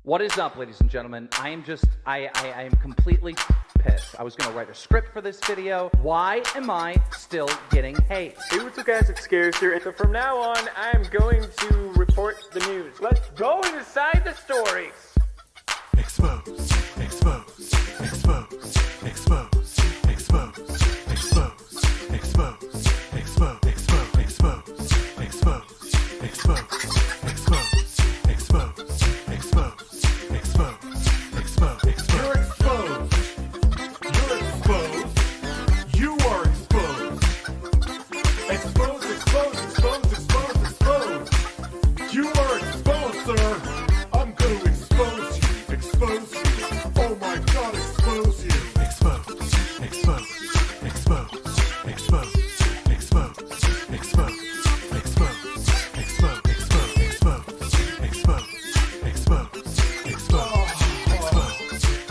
What is up, ladies and gentlemen? I am completely pissed. I was going to write a script for this video. Why am I still getting hate? Hey, what's up guys, it's Scares here, and so from now on, I'm going to report the news. Let's go inside the stories! Expose, expose, expose, expose, expose, expose, expose, expose, expose, expose, expose, expose, expose, expose, expose, expose. You're exposed. You're exposed. You are exposed. Exposed, exposed, exposed, exposed, exposed. You are exposed, sir. I'm going to expose you. Expose you. Oh my god, expose you. Expose, expose, expose, expose, expose, expose, expose, expose, expose, expose,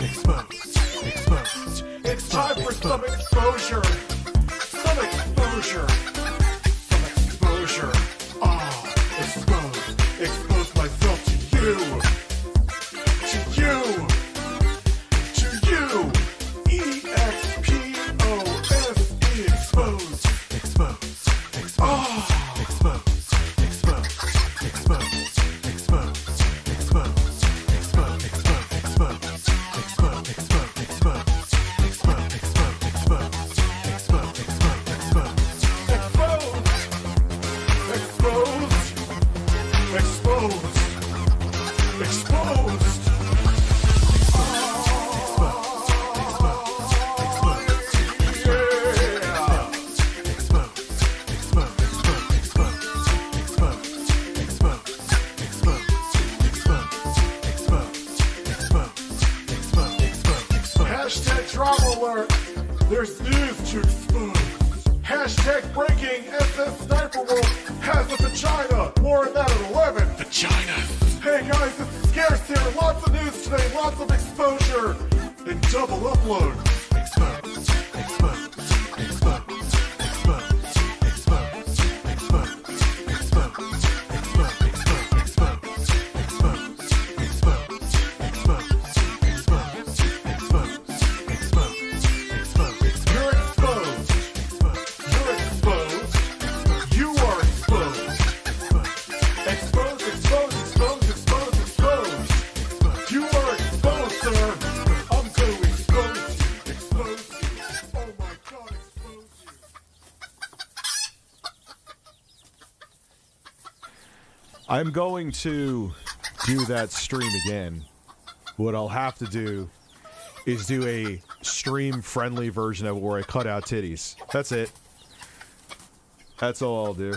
expose, expose, expose. It's time for some exposure. Some exposure. Some exposure. Ah, expose. Expose myself to you. To you. To you. E-X-P-O-S-E. Expose. Expose. Expose. Ah. Expose. Expose. Expose. Expose. Expose. Expose. Expose. Expose. Expose. Expose. Expose. Hashtag drama alert. There's news to expose. Hashtag breaking. SS Sniper Wolf has a vagina. More on that at 11. Vagina. Hey guys, this is Scarce here. Lots of news today. Lots of exposure. And double upload. Expose. Expose. Expose. Expose. Expose. Expose. Expose. Expose. You're exposed. You're exposed. You are exposed. Expose, expose, expose, expose, expose. You are exposed, sir. I'm going to expose you. Expose you. Oh my god, expose you. I'm going to do that stream again. What I'll have to do is do a stream-friendly version of it where I cut out titties. That's it. That's all I'll do.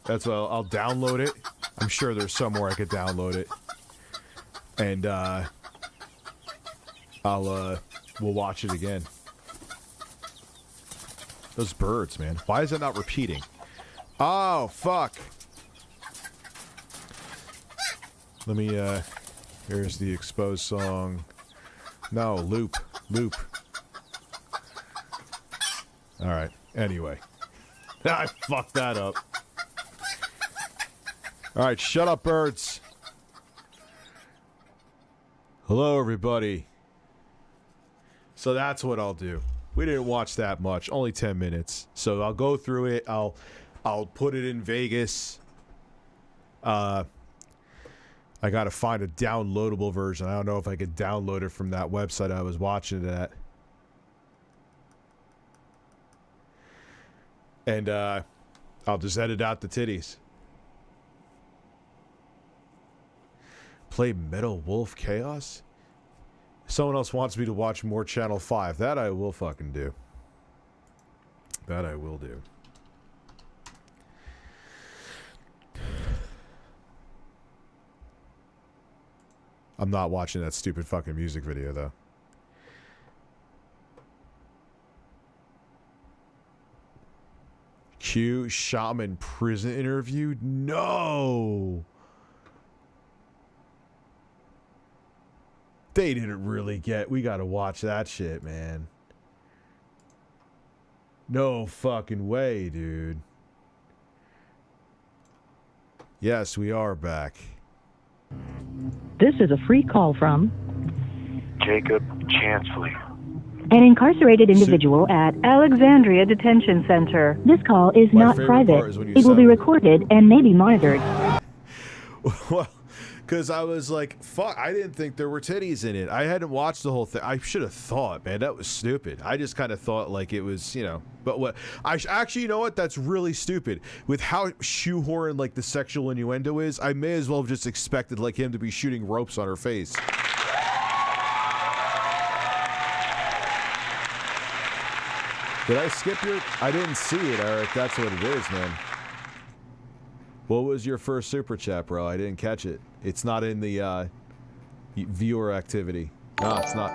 That's all. I'll download it. I'm sure there's somewhere I could download it. And, we'll watch it again. Those birds, man. Why is it not repeating? Oh, fuck. Let me, here's the exposed song. No, loop. Loop. Alright, anyway. I fucked that up. Alright, shut up, birds. Hello, everybody. So that's what I'll do. We didn't watch that much, only 10 minutes. So I'll go through it. I'll put it in Vegas. I gotta find a downloadable version. I don't know if I could download it from that website I was watching it at. And, I'll just edit out the titties. Play Metal Wolf Chaos? Someone else wants me to watch more Channel 5. That I will fucking do. That I will do. I'm not watching that stupid fucking music video, though. Q Shaman prison interview? No! They didn't really get... We gotta watch that shit, man. No fucking way, dude. Yes, we are back. This is a free call from Jacob Chansley. an incarcerated individual at Alexandria Detention Center. This call is not private. It will be recorded and may be monitored. Well, because I was like, fuck, I didn't think there were titties in it. I hadn't watched the whole thing. I should have thought, man, that was stupid. I just kind of thought like it was, you know, but what, actually, you know what, that's really stupid. With how shoehorned like the sexual innuendo is, I may as well have just expected like him to be shooting ropes on her face. Did I skip your, I didn't see it, Eric, that's what it is, man. What was your first super chat, bro? I didn't catch it. It's not in the viewer activity. No, it's not.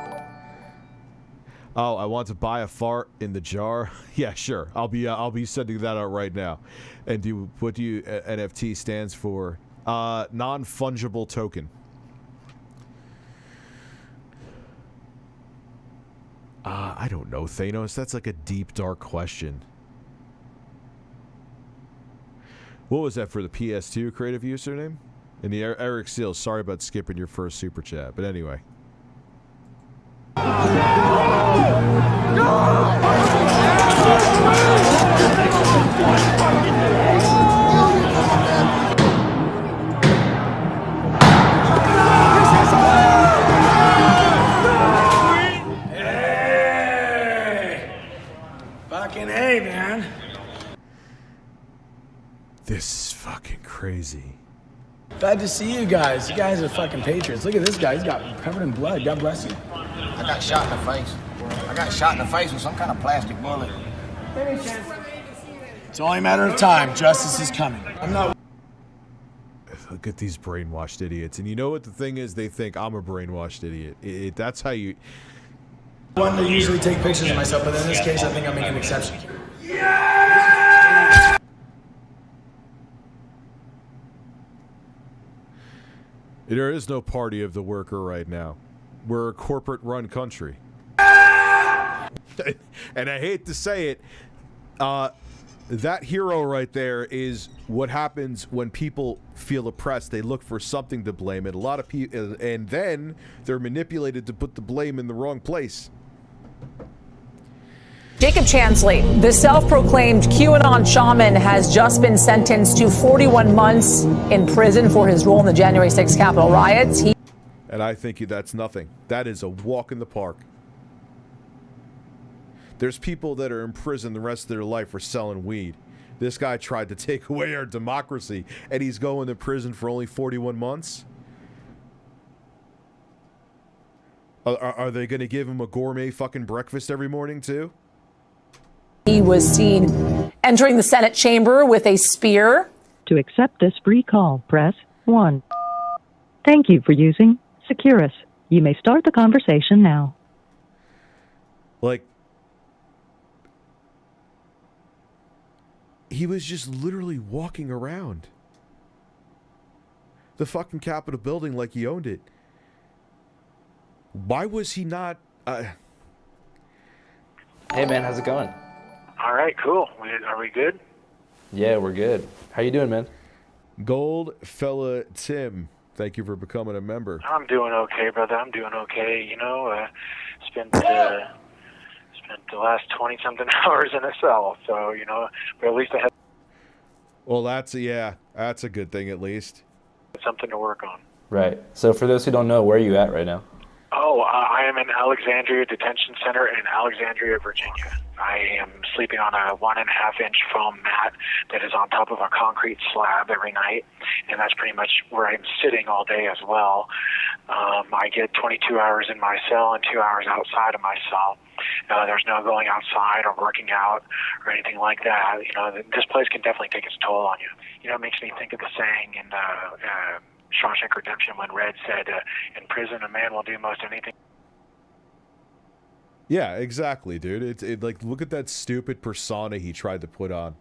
Oh, I want to buy a fart in the jar. Yeah, sure. I'll be sending that out right now. And what do you NFT stands for? Non-fungible token. I don't know, Thanos. That's like a deep, dark question. What was that for the PS2 creative username? And the Eric Seals, sorry about skipping your first super chat, but anyway. Hey! Fucking hey, man. This is fucking crazy. Glad to see you guys. You guys are fucking patriots. Look at this guy. He's got covered in blood. God bless you. I got shot in the face. I got shot in the face with some kind of plastic bullet. It's only a matter of time. Justice is coming. I'm not. Look at these brainwashed idiots. And you know what the thing is? They think I'm a brainwashed idiot. That's how you... One to usually take pictures of myself, but in this case, I think I'm making an exception. There is no party of the worker right now. We're a corporate-run country. And I hate to say it, that hero right there is what happens when people feel oppressed. They look for something to blame, and a lot of people, and then they're manipulated to put the blame in the wrong place. Jacob Chansley, the self-proclaimed QAnon shaman, has just been sentenced to 41 months in prison for his role in the January 6th Capitol riots. And I think that's nothing. That is a walk in the park. There's people that are in prison the rest of their life for selling weed. This guy tried to take away our democracy, and he's going to prison for only 41 months? Are they going to give him a gourmet fucking breakfast every morning, too? He was seen entering the Senate chamber with a spear. To accept this free call, press 1. Thank you for using Securus. You may start the conversation now. Like, he was just literally walking around the fucking Capitol building like he owned it. Why was he not... Hey, man, how's it going? All right, cool. Are we good? Yeah, we're good. How you doing, man? Gold Fella Tim, thank you for becoming a member. I'm doing okay, brother. I'm doing okay. You know, spent the last 20-something hours in a cell, so, you know, but at least I had... Well, that's a good thing at least. Something to work on. Right. So for those who don't know, where are you at right now? Oh, I am in Alexandria Detention Center in Alexandria, Virginia. I am sleeping on a 1.5-inch foam mat that is on top of a concrete slab every night, and that's pretty much where I'm sitting all day as well. I get 22 hours in my cell and 2 hours outside of my cell. There's no going outside or working out or anything like that. You know, this place can definitely take its toll on you. You know, it makes me think of the saying in Shawshank Redemption when Red said, in prison a man will do most anything. Yeah, exactly, dude. It like, look at that stupid persona he tried to put on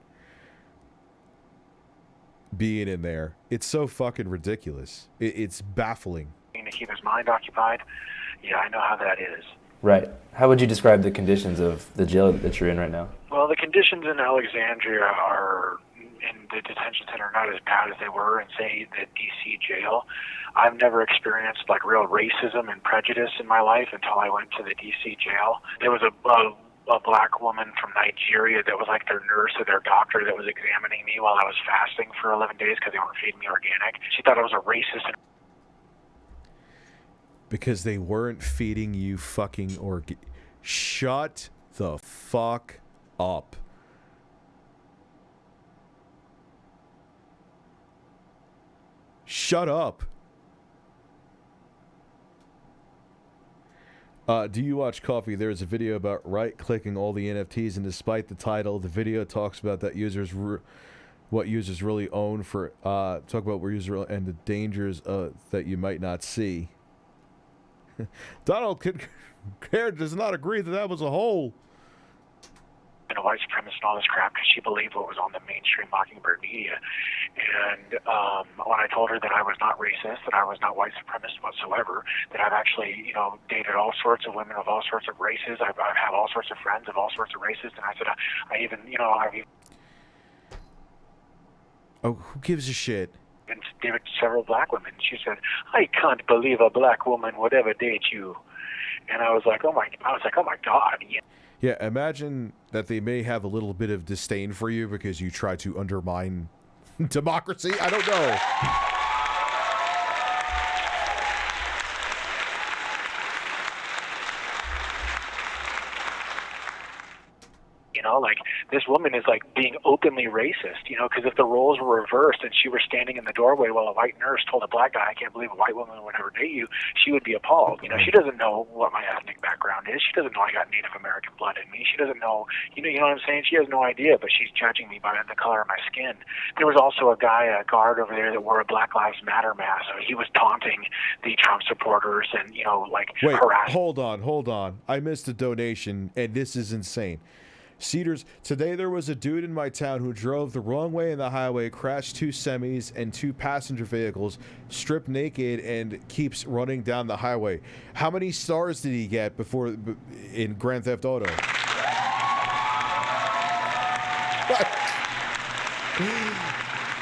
being in there. It's so fucking ridiculous. It's baffling. To keep his mind occupied. Yeah, I know how that is. Right. How would you describe the conditions of the jail that you're in right now? Well, the conditions in Alexandria are, in the detention center are not as bad as they were in, say, the D.C. jail. I've never experienced like real racism and prejudice in my life until I went to the D.C. jail. There was a black woman from Nigeria that was like their nurse or their doctor that was examining me while I was fasting for 11 days because they weren't feeding me organic. She thought I was a racist. Because they weren't feeding you fucking Shut the fuck up. Shut up. Do you watch Coffee? There's a video about right-clicking all the NFTs, and despite the title, the video talks about that what users really own for talk about where users and the dangers that you might not see. Donald Caird does not agree that was a hole. And a white supremacist and all this crap because she believed what was on the mainstream Mockingbird media. And when I told her that I was not racist, that I was not white supremacist whatsoever, that I've actually, dated all sorts of women of all sorts of races, I've had all sorts of friends of all sorts of races, and I said, Oh, who gives a shit? And dated several black women. She said, I can't believe a black woman would ever date you. And I was like, oh my God. Yeah, imagine that they may have a little bit of disdain for you because you try to undermine democracy. I don't know. Like this woman is like being openly racist, because if the roles were reversed and she were standing in the doorway while a white nurse told a black guy, I can't believe a white woman would ever date you, she would be appalled. She doesn't know what my ethnic background is. She doesn't know I got Native American blood in me. She doesn't know, you know what I'm saying? She has no idea, but she's judging me by the color of my skin. There was also a guard over there that wore a Black Lives Matter mask. He was taunting the Trump supporters and, Wait, harassing. Hold on. I missed a donation, and this is insane. Cedars, today there was a dude in my town who drove the wrong way in the highway, crashed 2 semis and 2 passenger vehicles, stripped naked, and keeps running down the highway. How many stars did he get before in Grand Theft Auto?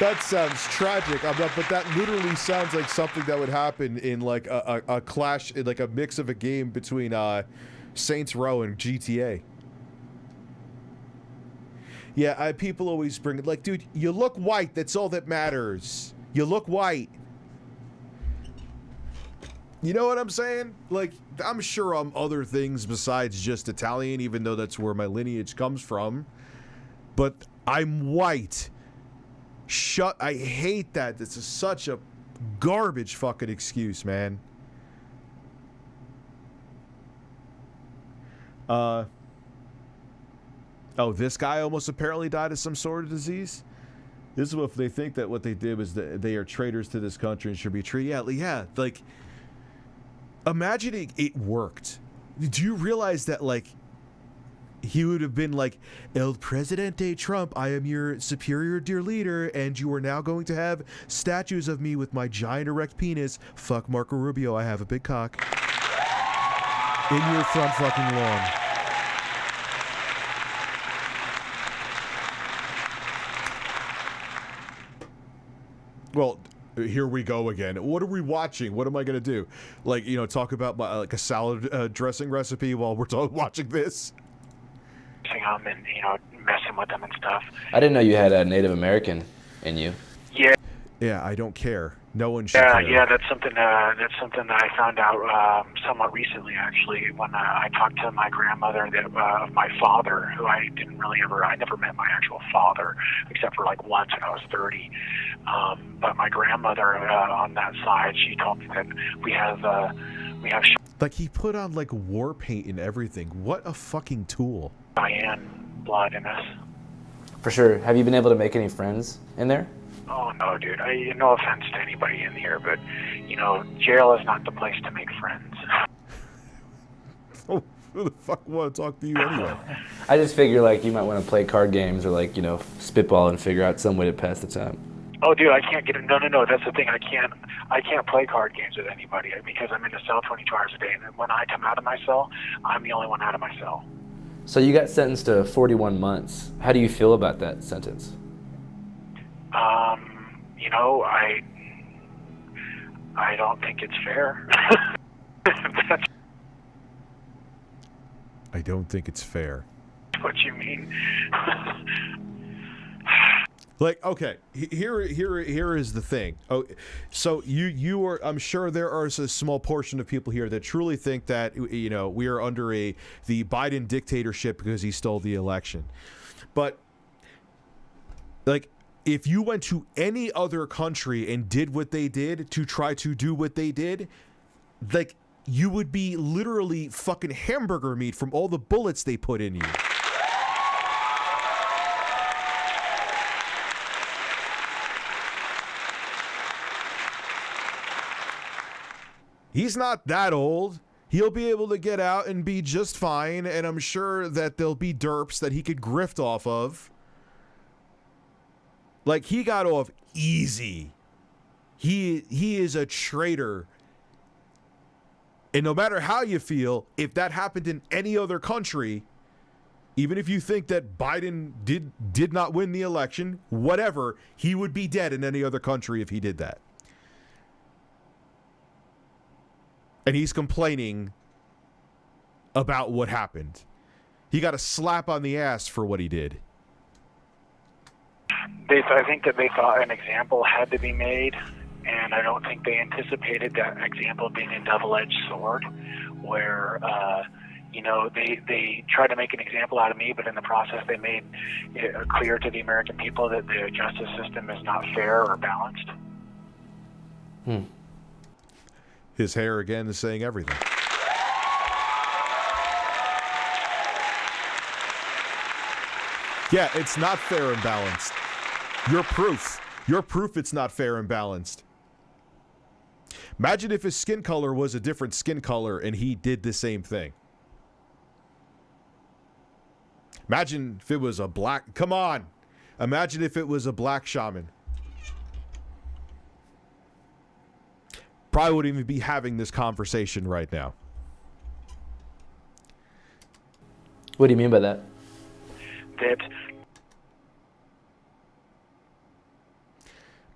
That sounds tragic, but that literally sounds like something that would happen in like a clash, in like a mix of a game between Saints Row and GTA. Yeah, people always bring it like, dude, you look white. That's all that matters. You look white. You know what I'm saying? Like, I'm sure I'm other things besides just Italian, even though that's where my lineage comes from. But I'm white. I hate that. This is such a garbage fucking excuse, man. Oh, this guy almost apparently died of some sort of disease? This is what they think that what they did was that they are traitors to this country and should be treated. Yeah, like, imagine it worked. Do you realize that, like, he would have been like, El Presidente Trump, I am your superior dear leader, and you are now going to have statues of me with my giant erect penis. Fuck Marco Rubio, I have a big cock. In your front fucking lawn. Well, here we go again. What are we watching? What am I going to do? Like, talk about my, like a salad dressing recipe while we're watching this? Them and, messing with them and stuff. I didn't know you had a Native American in you. Yeah. Yeah, I don't care. No one should care. Yeah, that's something that I found out somewhat recently, actually, when I talked to my grandmother of my father, who I never met my actual father, except for like once when I was 30. But my grandmother on that side, she told me that we have. Like, he put on like war paint and everything. What a fucking tool. Cheyenne blood in us. For sure. Have you been able to make any friends in there? Oh, no, dude. No offense to anybody in here, but, jail is not the place to make friends. Oh, who the fuck want to talk to you anyway? I just figure, like, you might want to play card games or, like, spitball and figure out some way to pass the time. Oh, dude, I can't get it. No. That's the thing. I can't play card games with anybody because I'm in the cell 22 hours a day. And when I come out of my cell, I'm the only one out of my cell. So you got sentenced to 41 months. How do you feel about that sentence? You know, I don't think it's fair. That's I don't think it's fair. what you mean. Like, okay, here is the thing. Oh, so you are. I'm sure there are a small portion of people here that truly think that, you know, we are under the Biden dictatorship because he stole the election. But like, if you went to any other country and did what they did to try to do what they did, like, you would be literally fucking hamburger meat from all the bullets they put in you. He's not that old. He'll be able to get out and be just fine, and I'm sure that there'll be derps that he could grift off of. Like, he got off easy. He is a traitor. And no matter how you feel, if that happened in any other country, even if you think that Biden did not win the election, whatever, he would be dead in any other country if he did that. And he's complaining about what happened. He got a slap on the ass for what he did. I think that they thought an example had to be made, and I don't think they anticipated that example being a double-edged sword, where, you know, they tried to make an example out of me, but in the process they made it clear to the American people that the justice system is not fair or balanced. His hair, again, is saying everything. Yeah, it's not fair and balanced. Your proof it's not fair and balanced. Imagine if his skin color was a different skin color and he did the same thing. Imagine if it was a black... Come on! Imagine if it was a black shaman. Probably wouldn't even be having this conversation right now. What do you mean by that?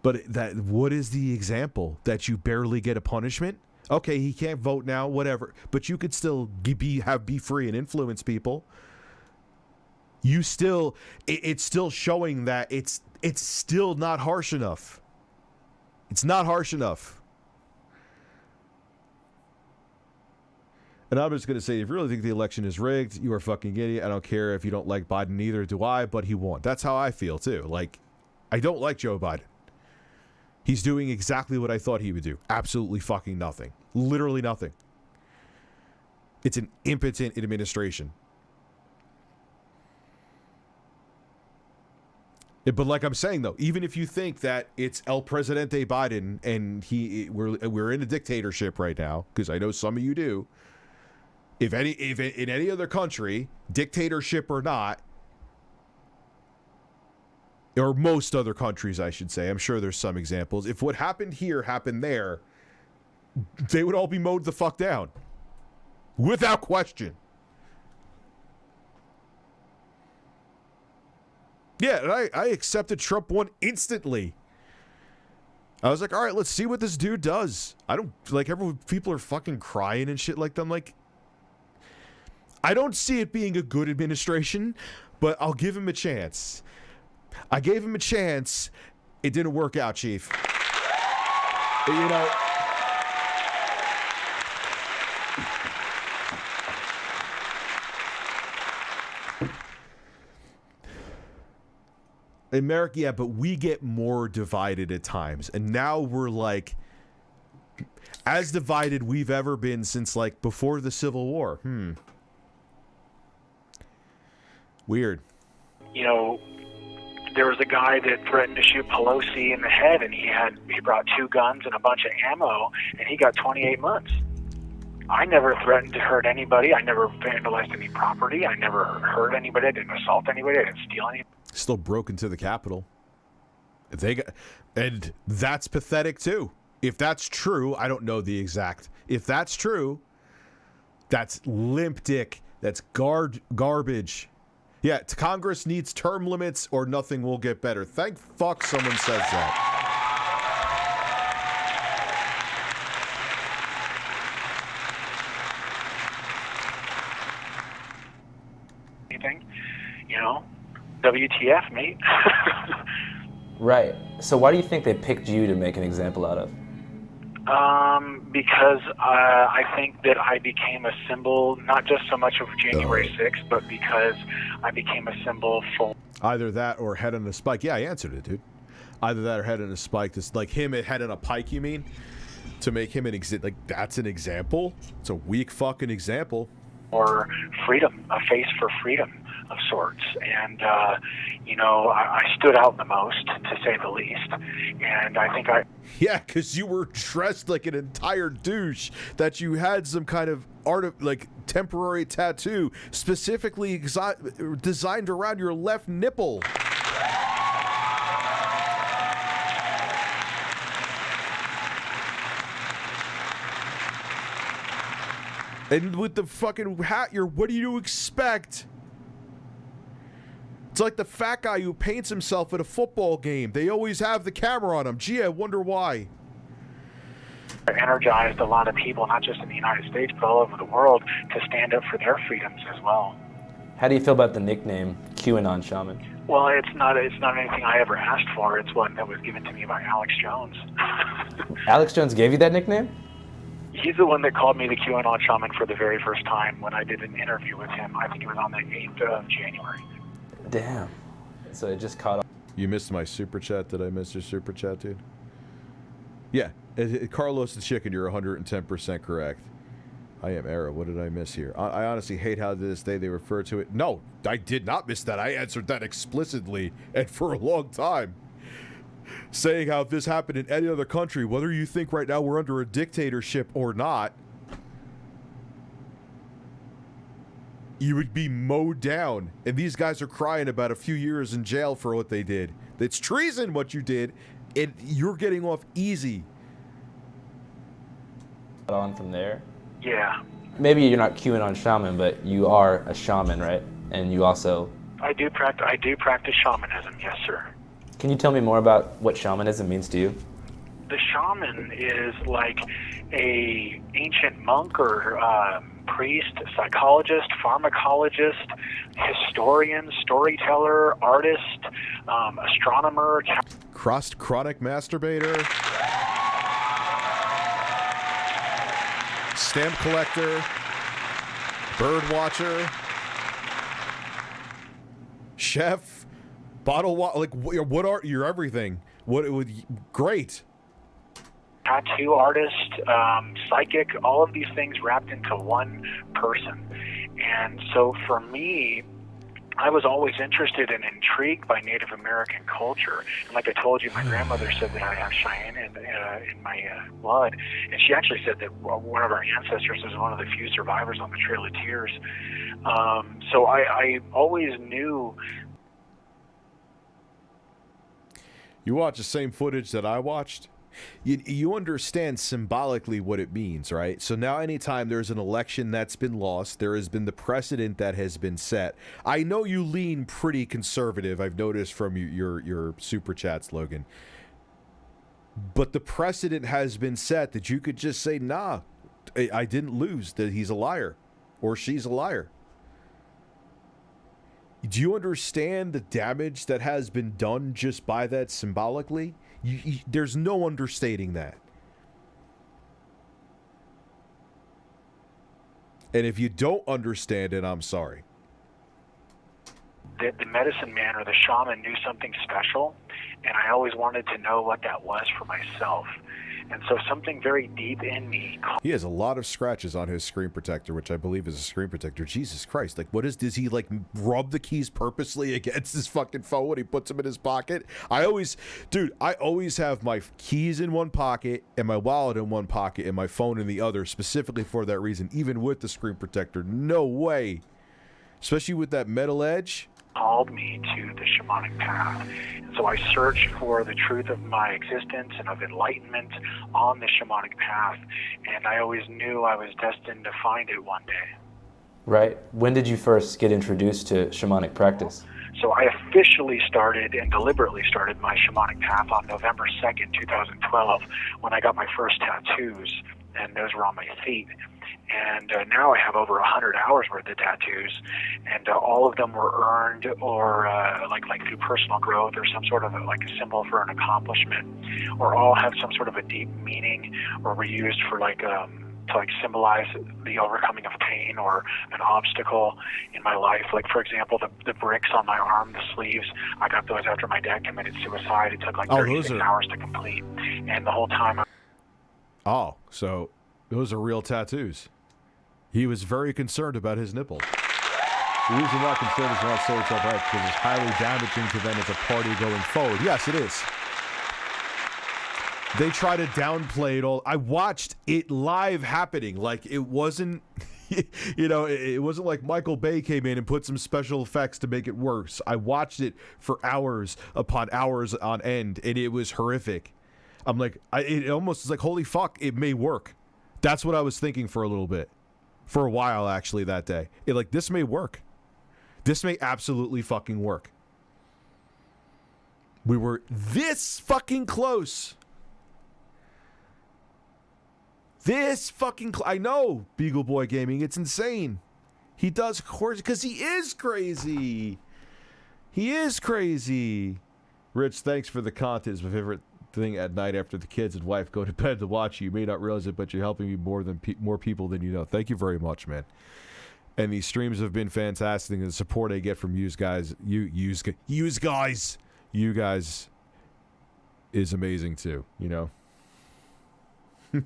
But what is the example? That you barely get a punishment? Okay, he can't vote now, whatever. But you could still be free and influence people. You still, it's still showing that it's still not harsh enough. It's not harsh enough. And I'm just going to say, if you really think the election is rigged, you are fucking idiot. I don't care if you don't like Biden, neither do I, but he won. That's how I feel, too. Like, I don't like Joe Biden. He's doing exactly what I thought he would do. Absolutely fucking nothing. Literally nothing. It's an impotent administration. But like I'm saying, though, even if you think that it's El Presidente Biden and we're in a dictatorship right now, because I know some of you do, if in any other country, dictatorship or not, or most other countries, I should say, I'm sure there's some examples, if what happened here happened there, they would all be mowed the fuck down. Without question. Yeah, and I accepted Trump won instantly. I was like, all right, let's see what this dude does. I don't, like, people are fucking crying and shit like that. I'm like, I don't see it being a good administration, but I'll give him a chance. I gave him a chance. It didn't work out, Chief. You know, America, yeah, but we get more divided at times. And now we're like as divided we've ever been since like before the Civil War. Weird. You know, there was a guy that threatened to shoot Pelosi in the head, and he brought 2 guns and a bunch of ammo, and he got 28 months. I never threatened to hurt anybody. I never vandalized any property. I never hurt anybody. I didn't assault anybody. I didn't steal anything. Still broke into the Capitol. And that's pathetic too. If that's true, I don't know the exact. If that's true, that's limp dick. That's garbage. Yeah, Congress needs term limits or nothing will get better. Thank fuck someone says that. Anything, WTF, mate. Right. So why do you think they picked you to make an example out of? Because I think that I became a symbol, not just so much of January 6th, but because I became a symbol for... Either that or head on a spike. Yeah, I answered it, dude. Either that or head on a spike. It's like him at head on a pike, you mean? To make him an like, that's an example? It's a weak fucking example. Or freedom, a face for freedom of sorts. And, I stood out the most, to say the least. And I think Yeah, because you were dressed like an entire douche, that you had some kind of temporary tattoo specifically designed around your left nipple. And with the fucking hat, what do you expect? It's like the fat guy who paints himself at a football game. They always have the camera on him. Gee, I wonder why. energized a lot of people, not just in the United States, but all over the world, to stand up for their freedoms as well. How do you feel about the nickname QAnon Shaman? Well, it's not anything I ever asked for. It's one that was given to me by Alex Jones. Alex Jones gave you that nickname? He's the one that called me the QAnon Shaman for the very first time when I did an interview with him. I think it was on the 8th of January. Damn. So it just caught up. You missed my super chat. Did I miss your super chat, dude? Yeah. Carlos the Chicken, you're 110% correct. I am error. What did I miss here? I honestly hate how to this day they refer to it. No, I did not miss that. I answered that explicitly and for a long time. Saying how if this happened in any other country, whether you think right now we're under a dictatorship or not, you would be mowed down. And these guys are crying about a few years in jail for what they did. It's treason what you did, and you're getting off easy. On from there? Yeah. Maybe you're not QAnon Shaman, but you are a shaman, right? And you also... I do practice shamanism, yes, sir. Can you tell me more about what shamanism means to you? The shaman is like a ancient monk or priest, psychologist, pharmacologist, historian, storyteller, artist, astronomer, chronic masturbator, stamp collector, bird watcher, chef, bottle like what are you're everything. What it would great. Tattoo artist, psychic, all of these things wrapped into one person. And so for me, I was always interested and intrigued by Native American culture. And like I told you, my grandmother said that I have Cheyenne in my blood. And she actually said that one of our ancestors was one of the few survivors on the Trail of Tears. So I always knew. You watch the same footage that I watched? You understand symbolically what it means, right? So now anytime there's an election that's been lost, there has been the precedent that has been set. I know you lean pretty conservative, I've noticed from your super chats, Logan. But the precedent has been set that you could just say, nah, I didn't lose, that he's a liar or she's a liar. Do you understand the damage that has been done just by that symbolically? There's no understating that. And if you don't understand it, I'm sorry. The medicine man or the shaman knew something special, and I always wanted to know what that was for myself. And so something very deep in me... He has a lot of scratches on his screen protector, which I believe is a screen protector. Jesus Christ. Like, does he, like, rub the keys purposely against his fucking phone when he puts them in his pocket? I always have my keys in one pocket and my wallet in one pocket and my phone in the other, specifically for that reason, even with the screen protector. No way. Especially with that metal edge. Called me to the shamanic path. And so I searched for the truth of my existence and of enlightenment on the shamanic path. And I always knew I was destined to find it one day. Right. When did you first get introduced to shamanic practice? So I officially started and deliberately started my shamanic path on November 2nd, 2012, when I got my first tattoos, and those were on my feet. And now I have over 100 hours worth of tattoos, and all of them were earned or like through personal growth or some sort of like a symbol for an accomplishment, or all have some sort of a deep meaning, or were used for like to like symbolize the overcoming of pain or an obstacle in my life. Like for example, the bricks on my arm, the sleeves, I got those after my dad committed suicide. It took like 36 hours to complete, and the whole time. Oh, so those are real tattoos. He was very concerned about his nipples. The reason not concerned is not so it's all right, because it's highly damaging to them as a party going forward. Yes, it is. They try to downplay it all. I watched it live happening. Like, it wasn't, you know, it wasn't like Michael Bay came in and put some special effects to make it worse. I watched it for hours upon hours on end, and it was horrific. I'm like, it almost is like, holy fuck, it may work. That's what I was thinking for a little bit. For a while, actually, that day. This may work. This may absolutely fucking work. We were this fucking close. I know, Beagle Boy Gaming. It's insane. He does, of course, because he is crazy. He is crazy. Rich, thanks for the content. It's my favorite thing at night after the kids and wife go to bed to watch you. You may not realize it, but you're helping me more people than you know. Thank you very much, man. And these streams have been fantastic, and the support I get from you guys is amazing too, you know.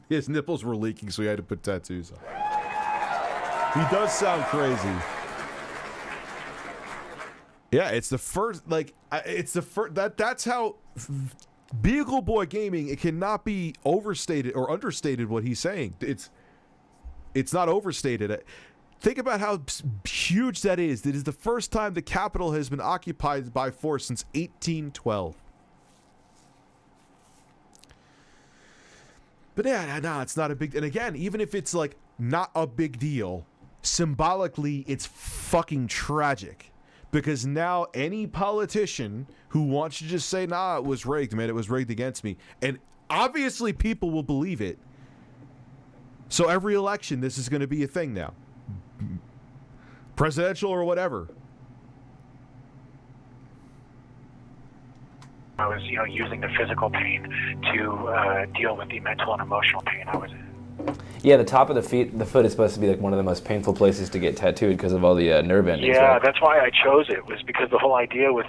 His nipples were leaking, so he had to put tattoos on. He does sound crazy. Yeah, it's the first, that's how Beagle Boy Gaming, it cannot be overstated or understated what he's saying. It's not overstated. Think about how huge that is. That is the first time the capital has been occupied by force since 1812. But yeah, no, it's not a big... And again, even if it's like not a big deal, symbolically, it's fucking tragic. Because now any politician who wants to just say, nah, it was rigged, man, it was rigged against me. And obviously people will believe it. So every election, this is going to be a thing now. Presidential or whatever. I was, using the physical pain to deal with the mental and emotional pain I was in. Yeah, the top of the foot is supposed to be like one of the most painful places to get tattooed because of all the nerve endings. Yeah, right? That's why I chose it, was because the whole idea with,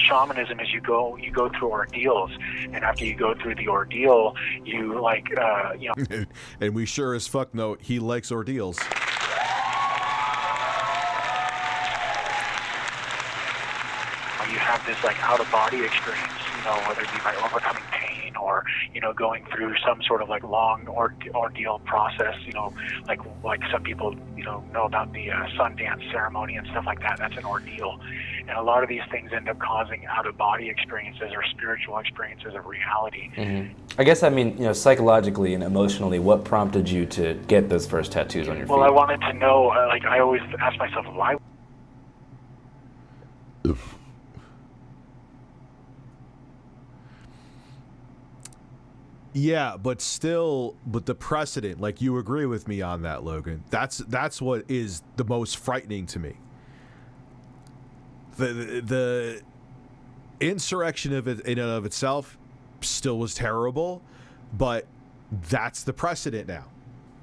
shamanism is you go through ordeals, and after you go through the ordeal, you And we sure as fuck know he likes ordeals. You have this out-of-body experience, whether it be by overcoming pain or, going through some sort of long ordeal process, like some people, know about the Sundance ceremony and stuff like that. That's an ordeal. And a lot of these things end up causing out-of-body experiences or spiritual experiences of reality. Mm-hmm. I guess, psychologically and emotionally, what prompted you to get those first tattoos on your feet? Well, I wanted to know, I always ask myself, why? Yeah, but the precedent, you agree with me on that, Logan. That's what is the most frightening to me. The insurrection of it in and of itself still was terrible, but that's the precedent now.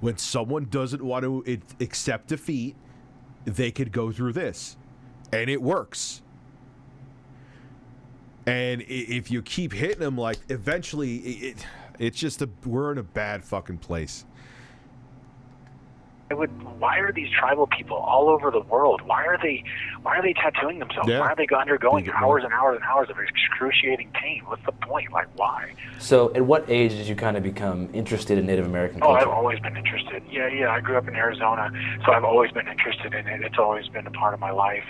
When someone doesn't want to accept defeat, they could go through this, and it works. And if you keep hitting them, eventually it's just we're in a bad fucking place. Why are these tribal people all over the world? Why are they tattooing themselves? Yeah. Why are they undergoing hours and hours and hours of excruciating pain? What's the point? Why? So, at what age did you kind of become interested in Native American culture? Oh, I've always been interested. Yeah. I grew up in Arizona, so I've always been interested in it. It's always been a part of my life,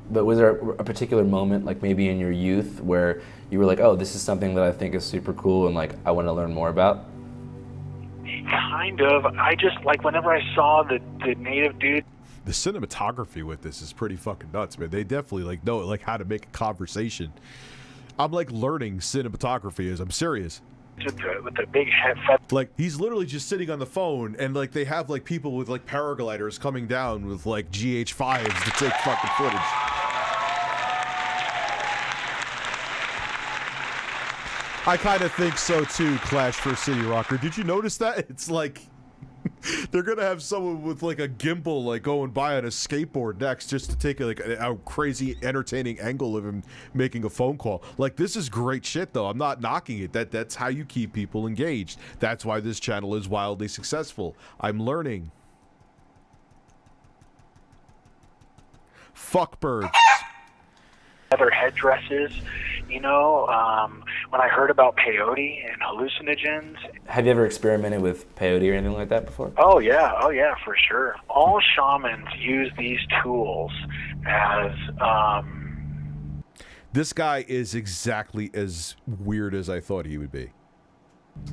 But was there a particular moment, maybe in your youth, where you were like, oh, this is something that I think is super cool and I want to learn more about? Kind of. I just, whenever I saw the native dude. The cinematography with this is pretty fucking nuts, man. They definitely like know like how to make a conversation. I'm like learning cinematography I'm serious. With the big head. Like he's literally just sitting on the phone, and like they have like people with like paragliders coming down with like GH5s to take fucking footage. I kind of think so too, Clash for City Rocker. Did you notice that? It's like they're gonna have someone with like a gimbal like going by on a skateboard next just to take like a crazy entertaining angle of him making a phone call. Like this is great shit though. I'm not knocking it. That's how you keep people engaged. That's why this channel is wildly successful. I'm learning. Fuck birds. Other headdresses, you know, when I heard about peyote and hallucinogens. Have you ever experimented with peyote or anything like that before? Oh yeah, for sure. All shamans use these tools as This guy is exactly as weird as I thought he would be.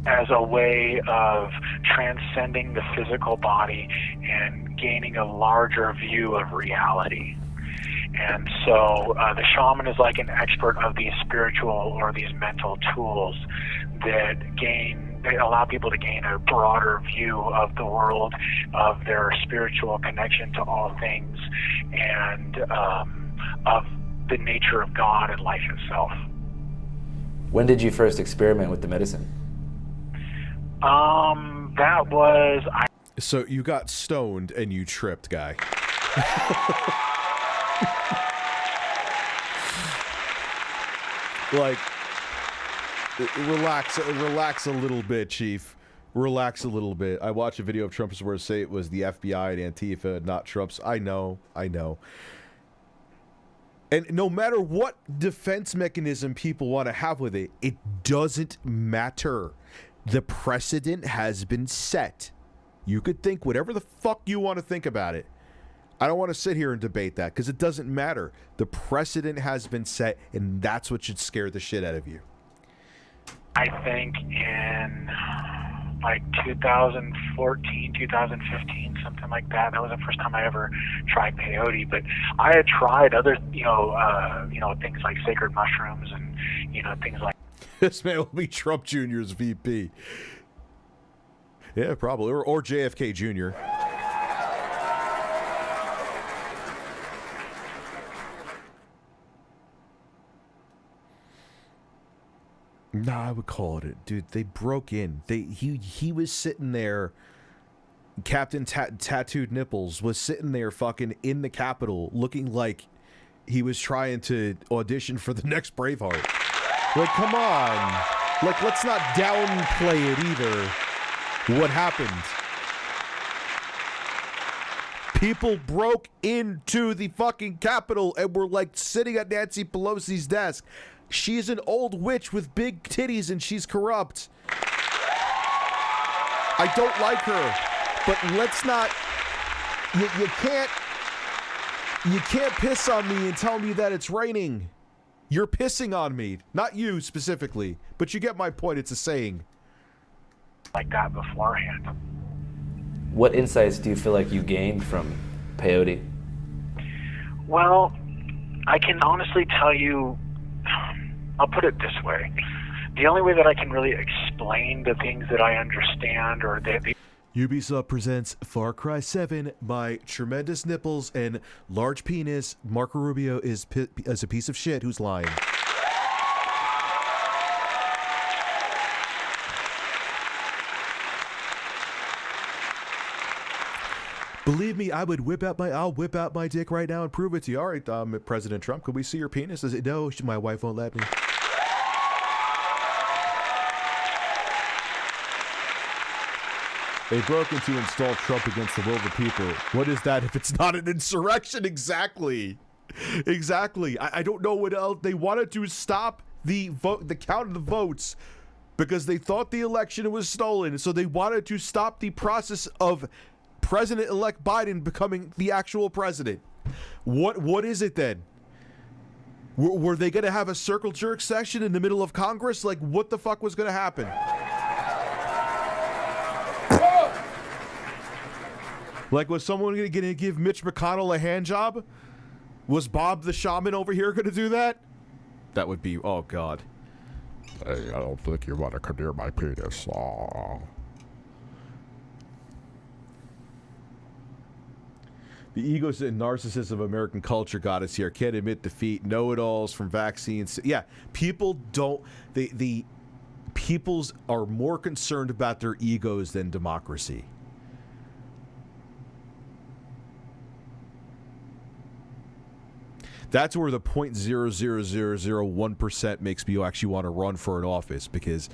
As a way of transcending the physical body and gaining a larger view of reality. And so the shaman is like an expert of these spiritual or these mental tools that allow people to gain a broader view of the world, of their spiritual connection to all things, and of the nature of God and life itself. When did you first experiment with the medicine? That was... So you got stoned and you tripped, guy. Like, relax a little bit, Chief. Relax a little bit. I watched a video of Trump's where say it was the FBI and Antifa, not Trump's. I know. And no matter what defense mechanism people want to have with it, it doesn't matter. The precedent has been set. You could think whatever the fuck you want to think about it. I don't want to sit here and debate that because it doesn't matter. The precedent has been set, and that's what should scare the shit out of you. I think in like 2014, 2015, something like that. That was the first time I ever tried peyote. But I had tried other, things like sacred mushrooms and, things like. This man will be Trump Jr.'s VP. Yeah, probably, or JFK Jr. Nah, I would call it, dude. They broke in. He was sitting there. Captain Tattooed Nipples was sitting there, fucking in the Capitol, looking like he was trying to audition for the next Braveheart. Like, come on. Like, let's not downplay it either. What happened? People broke into the fucking Capitol and were like sitting at Nancy Pelosi's desk. She's an old witch with big titties and she's corrupt. I don't like her, but let's not. You can't piss on me and tell me that it's raining. You're pissing on me, not you specifically, but you get my point. It's a saying. Like that beforehand. What insights do you feel like you gained from peyote? Well, I can honestly tell you. I'll put it this way. The only way that I can really explain the things that I understand or that Ubisoft presents Far Cry 7, My Tremendous Nipples and Large Penis. Marco Rubio is a piece of shit who's lying. Believe me, I'll whip out my dick right now and prove it to you. All right, President Trump, could we see your penis? Does it? No, my wife won't let me. They broke in to install Trump against the will of the people. What is that if it's not an insurrection? Exactly. I don't know what else. They wanted to stop the count of the votes because they thought the election was stolen. So they wanted to stop the process of President-elect Biden becoming the actual president. What is it then? Were they going to have a circle jerk session in the middle of Congress? Like, what the fuck was going to happen? Like, was someone going to give Mitch McConnell a hand job? Was Bob the shaman over here going to do that? That would be, oh, God. Hey, I don't think you want to come near my penis. Oh. The egos and narcissists of American culture got us here. Can't admit defeat. Know-it-alls from vaccines. Yeah, people don't... The peoples are more concerned about their egos than democracy. That's where the 0.00001% makes me actually want to run for an office, because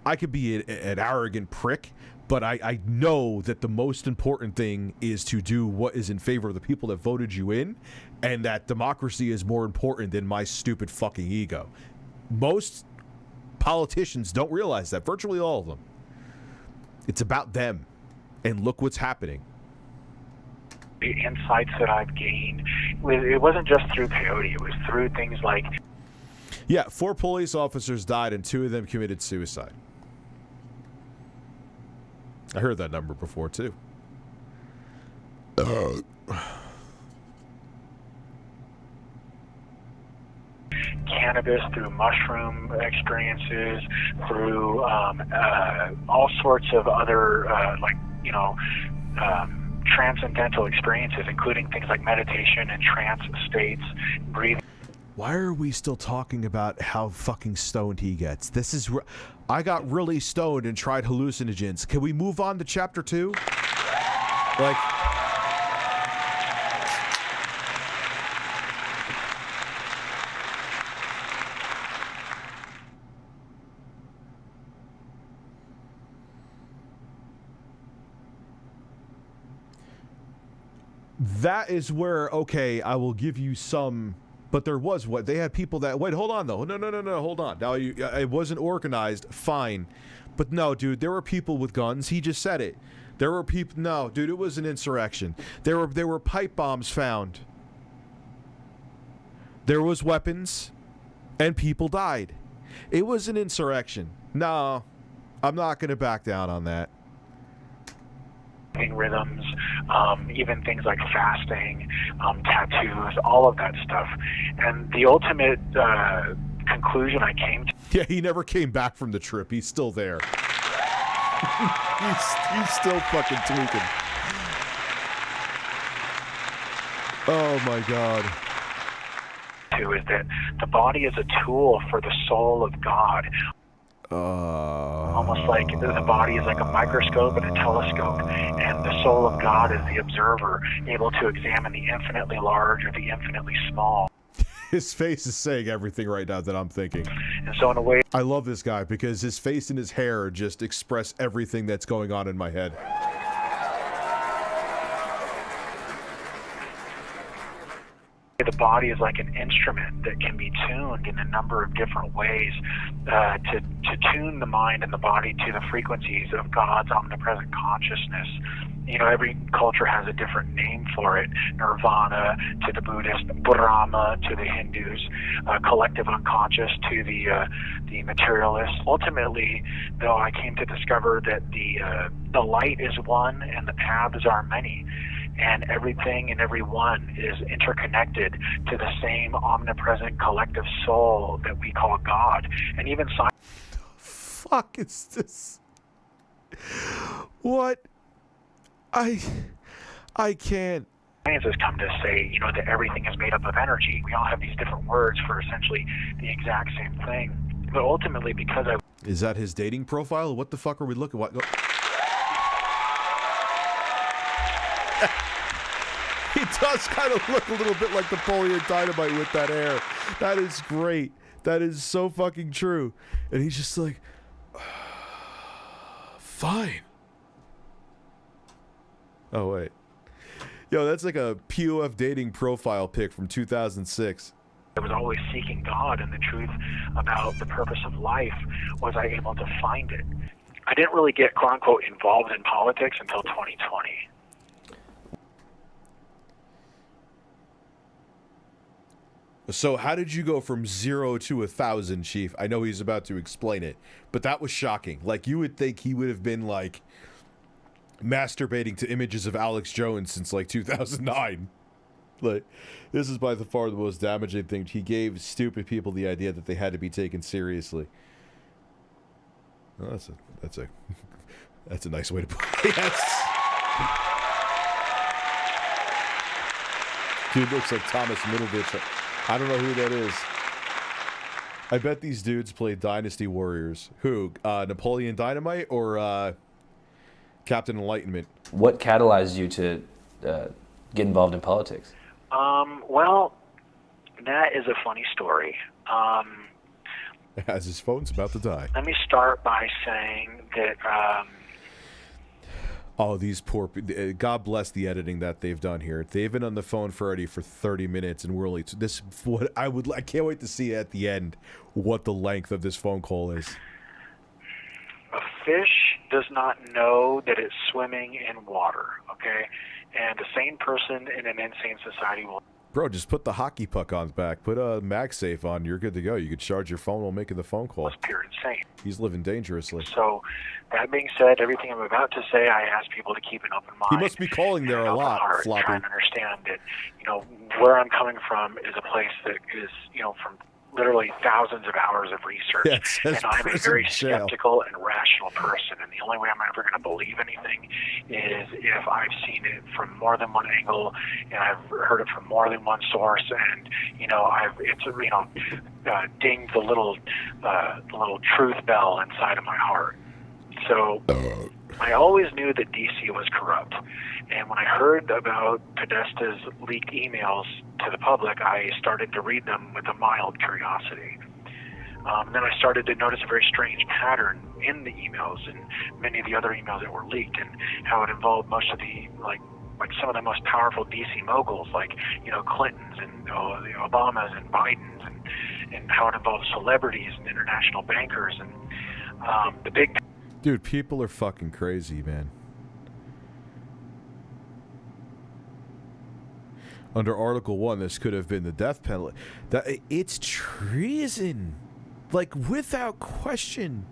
I could be an arrogant prick, but I know that the most important thing is to do what is in favor of the people that voted you in, and that democracy is more important than my stupid fucking ego. Most politicians don't realize that, virtually all of them. It's about them, and look what's happening. The insights that I've gained, it wasn't just through peyote, it was through things like... Yeah, 4 police officers died and 2 of them committed suicide. I heard that number before, too. Cannabis, through mushroom experiences, through all sorts of other, transcendental experiences, including things like meditation and trance states, breathing. Why are we still talking about how fucking stoned he gets? This is... I got really stoned and tried hallucinogens. Can we move on to chapter 2? Like... That is where, okay, I will give you some, but there was what? They had people that, wait, hold on, though. No, hold on. Now, it wasn't organized, fine. But no, dude, there were people with guns. He just said it. There were people, no, dude, it was an insurrection. There were pipe bombs found. There was weapons, and people died. It was an insurrection. No, I'm not going to back down on that. Rhythms, even things like fasting, tattoos, all of that stuff. And the ultimate conclusion I came to... Yeah, he never came back from the trip. He's still there. he's still fucking tweaking. Oh my God. Is that the body is a tool for the soul of God. Almost like the body is like a microscope and a telescope, and the soul of God is the observer, able to examine the infinitely large or the infinitely small. His face is saying everything right now that I'm thinking. And so in a way... I love this guy because his face and his hair just express everything that's going on in my head. The body is like an instrument that can be tuned in a number of different ways to tune the mind and the body to the frequencies of God's omnipresent consciousness. You know, every culture has a different name for it. Nirvana to the Buddhist, Brahma to the Hindus, collective unconscious to the materialists. Ultimately, though, I came to discover that the light is one and the paths are many. And everything and everyone is interconnected to the same omnipresent collective soul that we call God. And even science... Fuck is this? What? I can't. Science has come to say, you know, that everything is made up of energy. We all have these different words for essentially the exact same thing. But ultimately, because I... Is that his dating profile? What the fuck are we looking at? He does kind of look a little bit like Napoleon Dynamite with that hair. That is great. That is so fucking true. And he's just like, fine. Oh, wait. Yo, that's like a POF dating profile pic from 2006. I was always seeking God, and the truth about the purpose of life. Was I able to find it? I didn't really get, quote-unquote, involved in politics until 2020. So how did you go from 0 to 1,000, Chief? I know he's about to explain it, but that was shocking. Like, you would think he would have been, like, masturbating to images of Alex Jones since like 2009. Like, this is by far the most damaging thing. He gave stupid people the idea that they had to be taken seriously. Oh, that's a nice way to put it. Yes. Dude looks like Thomas Middleditch. I don't know who that is. I bet these dudes play Dynasty Warriors. Who? Napoleon Dynamite or Captain Enlightenment? What catalyzed you to get involved in politics? Well, that is a funny story. As his phone's about to die. Let me start by saying that... Oh, these poor... God bless the editing that they've done here. They've been on the phone for 30 minutes, and we're only... I can't wait to see at the end what the length of this phone call is. A fish does not know that it's swimming in water, okay? And a sane person in an insane society will... Bro, just put the hockey puck on back. Put a MagSafe on. You're good to go. You could charge your phone while making the phone call. It's pure insane. He's living dangerously. So, that being said, everything I'm about to say, I ask people to keep an open mind. He must be calling there a lot, Floppy. Trying to understand that, where I'm coming from is a place that is, from literally thousands of hours of research. Yes, and I'm a very skeptical and rational person. And the only way I'm ever going to believe anything is if I've seen it from more than one angle and I've heard it from more than one source, and dinged the little truth bell inside of my heart. So I always knew that DC was corrupt. And when I heard about Podesta's leaked emails to the public, I started to read them with a mild curiosity. Then I started to notice a very strange pattern in the emails and many of the other emails that were leaked, and how it involved most of the, like some of the most powerful DC moguls, like, Clintons and the Obamas and Bidens, and how it involved celebrities and international bankers. And the big... Dude, people are fucking crazy, man. Under Article 1, this could have been the death penalty. It's treason. Like, without question.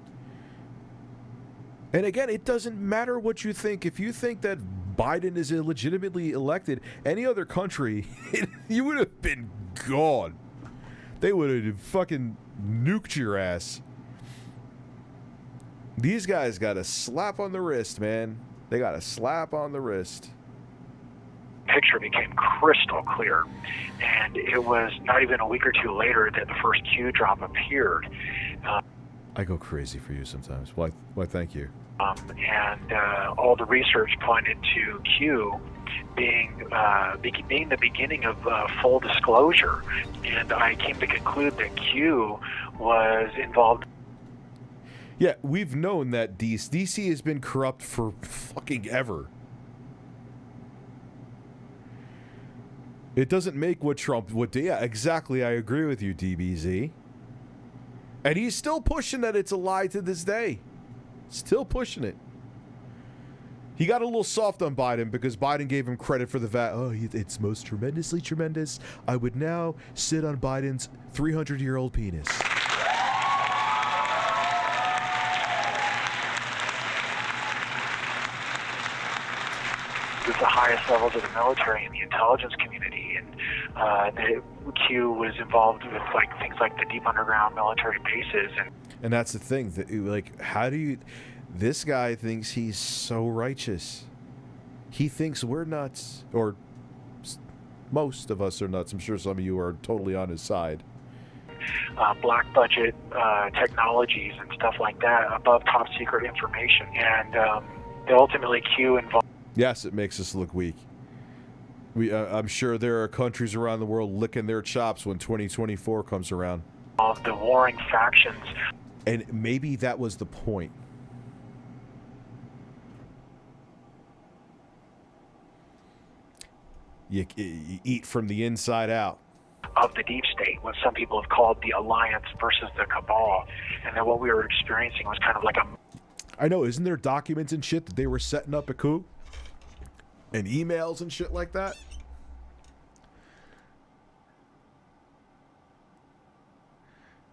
And again, it doesn't matter what you think. If you think that Biden is illegitimately elected, any other country, you would have been gone. They would have fucking nuked your ass. These guys got a slap on the wrist, man. They got a slap on the wrist. Picture became crystal clear, and it was not even a week or two later that the first Q drop appeared. I go crazy for you sometimes. Why thank you. And all the research pointed to Q being the beginning of full disclosure, and I came to conclude that Q was involved. Yeah, we've known that DC has been corrupt for fucking ever. It doesn't make what Trump would do. Yeah, exactly. I agree with you, DBZ. And he's still pushing that it's a lie to this day. Still pushing it. He got a little soft on Biden because Biden gave him credit for the it's most tremendously tremendous. I would now sit on Biden's 300-year-old penis. The highest levels of the military and the intelligence community, and the Q was involved with things like the deep underground military bases, and that's the thing that how do you? This guy thinks he's so righteous. He thinks we're nuts, or most of us are nuts. I'm sure some of you are totally on his side. Black budget technologies and stuff like that, above top secret information, and ultimately Q involved. Yes, it makes us look weak. I'm sure there are countries around the world licking their chops when 2024 comes around. Of the warring factions. And maybe that was the point. You eat from the inside out. Of the deep state, what some people have called the alliance versus the cabal. And then what we were experiencing was kind of like a... I know, isn't there documents and shit that they were setting up a coup? And emails and shit like that?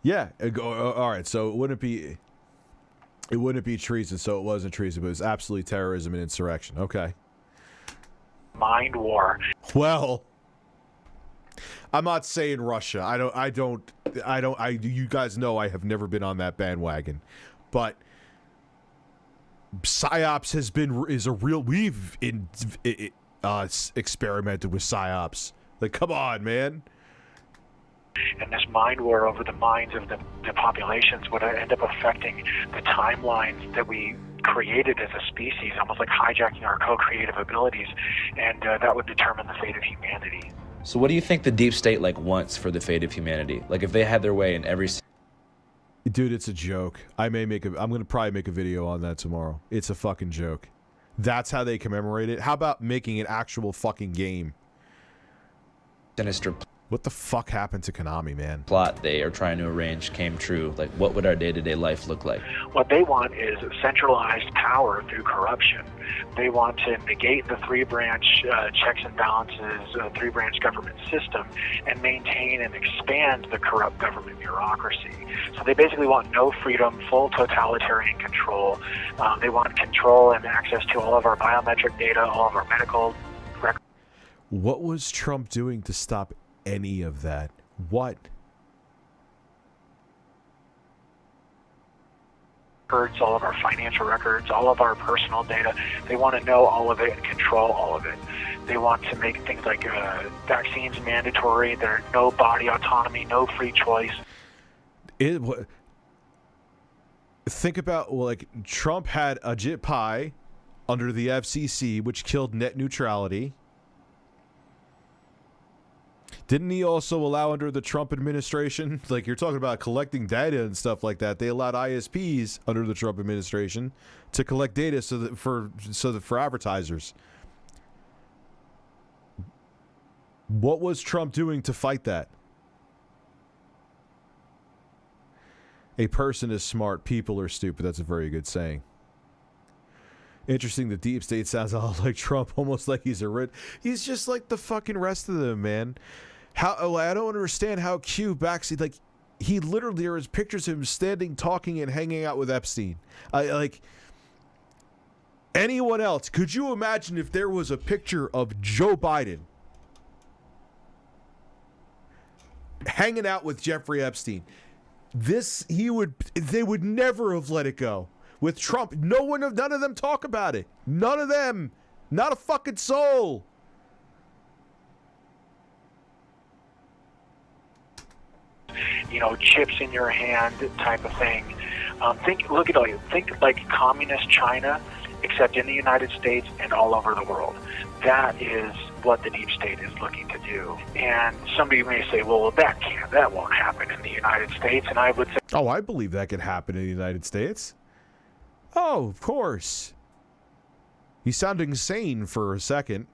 Yeah. All right, so wouldn't it be... It wouldn't be treason, so it wasn't treason, but it was absolutely terrorism and insurrection. Okay. Mind war. Well, I'm not saying Russia. You guys know I have never been on that bandwagon, but PSYOPs is a real. We've experimented with PSYOPs. Like, come on, man. And this mind war over the minds of the populations would end up affecting the timelines that we created as a species, almost like hijacking our co-creative abilities, and that would determine the fate of humanity. So what do you think the deep state wants for the fate of humanity? Like, if they had their way in every... Dude, it's a joke. I'm gonna probably make a video on that tomorrow. It's a fucking joke. That's how they commemorate it. How about making an actual fucking game? Sinister What the fuck happened to Konami, man? Plot they are trying to arrange came true. Like, what would our day-to-day life look like? What they want is centralized power through corruption. They want to negate the three-branch checks and balances, three-branch government system, and maintain and expand the corrupt government bureaucracy. So they basically want no freedom, full totalitarian control. They want control and access to all of our biometric data, all of our medical records. What was Trump doing to stop any of that? What? All of our financial records, all of our personal data. They want to know all of it and control all of it. They want to make things like vaccines mandatory. There's no body autonomy, no free choice. Think about, like, Trump had a JIT pie under the FCC, which killed net neutrality. Didn't he also allow under the Trump administration, like you're talking about collecting data and stuff like that, they allowed ISPs under the Trump administration to collect data so that for advertisers. What was Trump doing to fight that? A person is smart, people are stupid. That's a very good saying. Interesting, the deep state sounds a lot like Trump, almost like he's he's just like the fucking rest of them, man. I don't understand how Q backseat, like, he literally, there is pictures of him standing, talking, and hanging out with Epstein. Like, anyone else, could you imagine if there was a picture of Joe Biden hanging out with Jeffrey Epstein? They would never have let it go. With Trump, none of them talk about it. None of them. Not a fucking soul. You know, chips in your hand type of thing. Think like communist China, except in the United States and all over the world. That is what the deep state is looking to do. And somebody may say, well, that won't happen in the United States. And I would say, oh, I believe that could happen in the United States. Oh, of course. You sound insane for a second.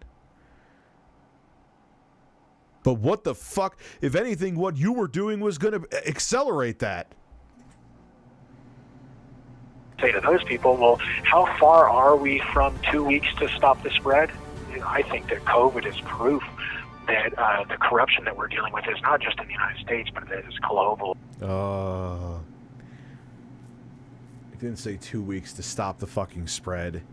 But what the fuck? If anything, what you were doing was going to accelerate that. Say to those people, well, how far are we from 2 weeks to stop the spread? I think that COVID is proof that the corruption that we're dealing with is not just in the United States, but it is global. It didn't say 2 weeks to stop the fucking spread.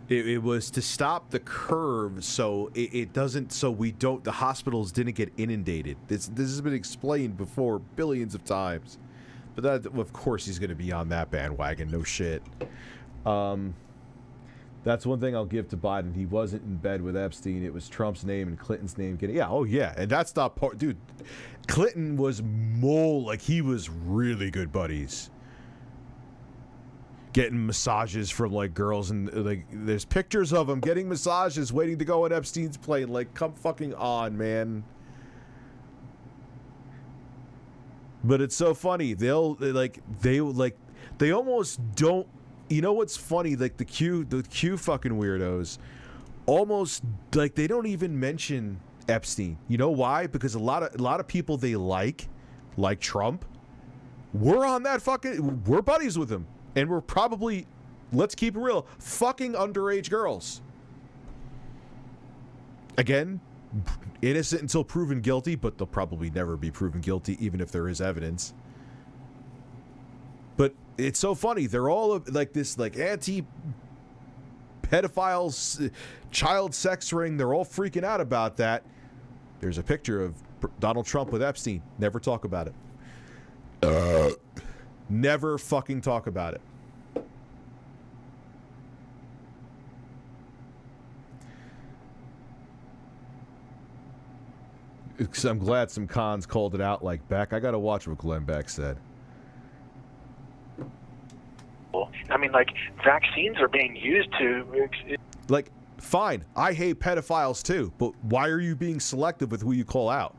It was to stop the curve so the hospitals didn't get inundated. This has been explained before billions of times. But that, of course, he's going to be on that bandwagon. No shit. That's one thing I'll give to Biden. He wasn't in bed with Epstein. It was Trump's name and Clinton's name. And that's not part... Dude, Clinton was he was really good buddies. Getting massages from, like, girls, and, like, there's pictures of him getting massages, waiting to go on Epstein's plane. Like, come fucking on, man. But it's so funny. They almost don't. You know what's funny? Like, the Q fucking weirdos, almost like they don't even mention Epstein. You know why? Because a lot of people they like Trump, we're on that fucking. We're buddies with him. And we're probably, let's keep it real, fucking underage girls. Again, innocent until proven guilty, but they'll probably never be proven guilty, even if there is evidence. But it's so funny. They're all like this, like anti-pedophiles, child sex ring. They're all freaking out about that. There's a picture of Donald Trump with Epstein. Never talk about it. Never fucking talk about it. I'm glad some cons called it out like Beck. I gotta watch what Glenn Beck said. I mean, like, vaccines are being used to... Like, fine, I hate pedophiles too, but why are you being selective with who you call out?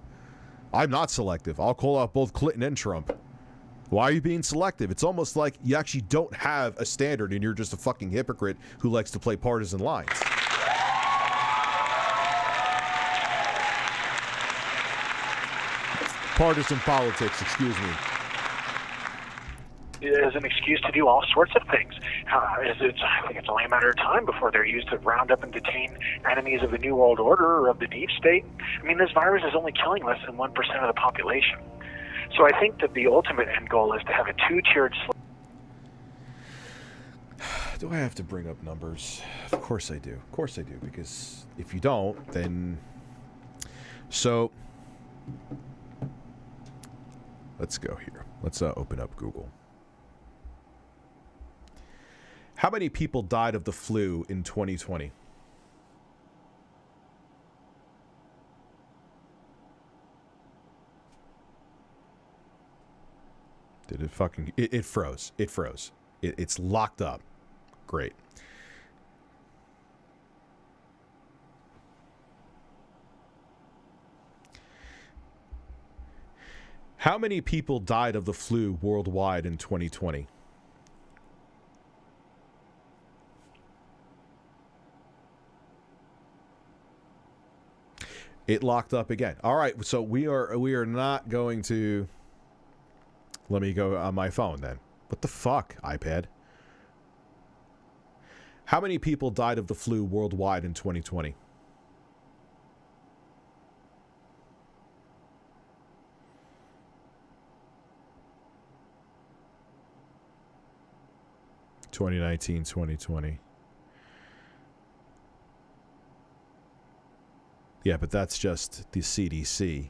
I'm not selective. I'll call out both Clinton and Trump. Why are you being selective? It's almost like you actually don't have a standard and you're just a fucking hypocrite who likes to play partisan lines. Partisan politics, excuse me. As an excuse to do all sorts of things. I think it's only a matter of time before they're used to round up and detain enemies of the New World Order or of the deep state. I mean, this virus is only killing less than 1% of the population. So I think that the ultimate end goal is to have a two-tiered... Do I have to bring up numbers? Of course I do. Of course I do, because if you don't, then... So... Let's go here. Let's open up Google. How many people died of the flu in 2020? Did it fucking... It froze. It froze. It's locked up. Great. How many people died of the flu worldwide in 2020? It locked up again. All right, so we are not going to... Let me go on my phone then. What the fuck, iPad? How many people died of the flu worldwide in 2020? (2019-2020). Yeah, but that's just the CDC.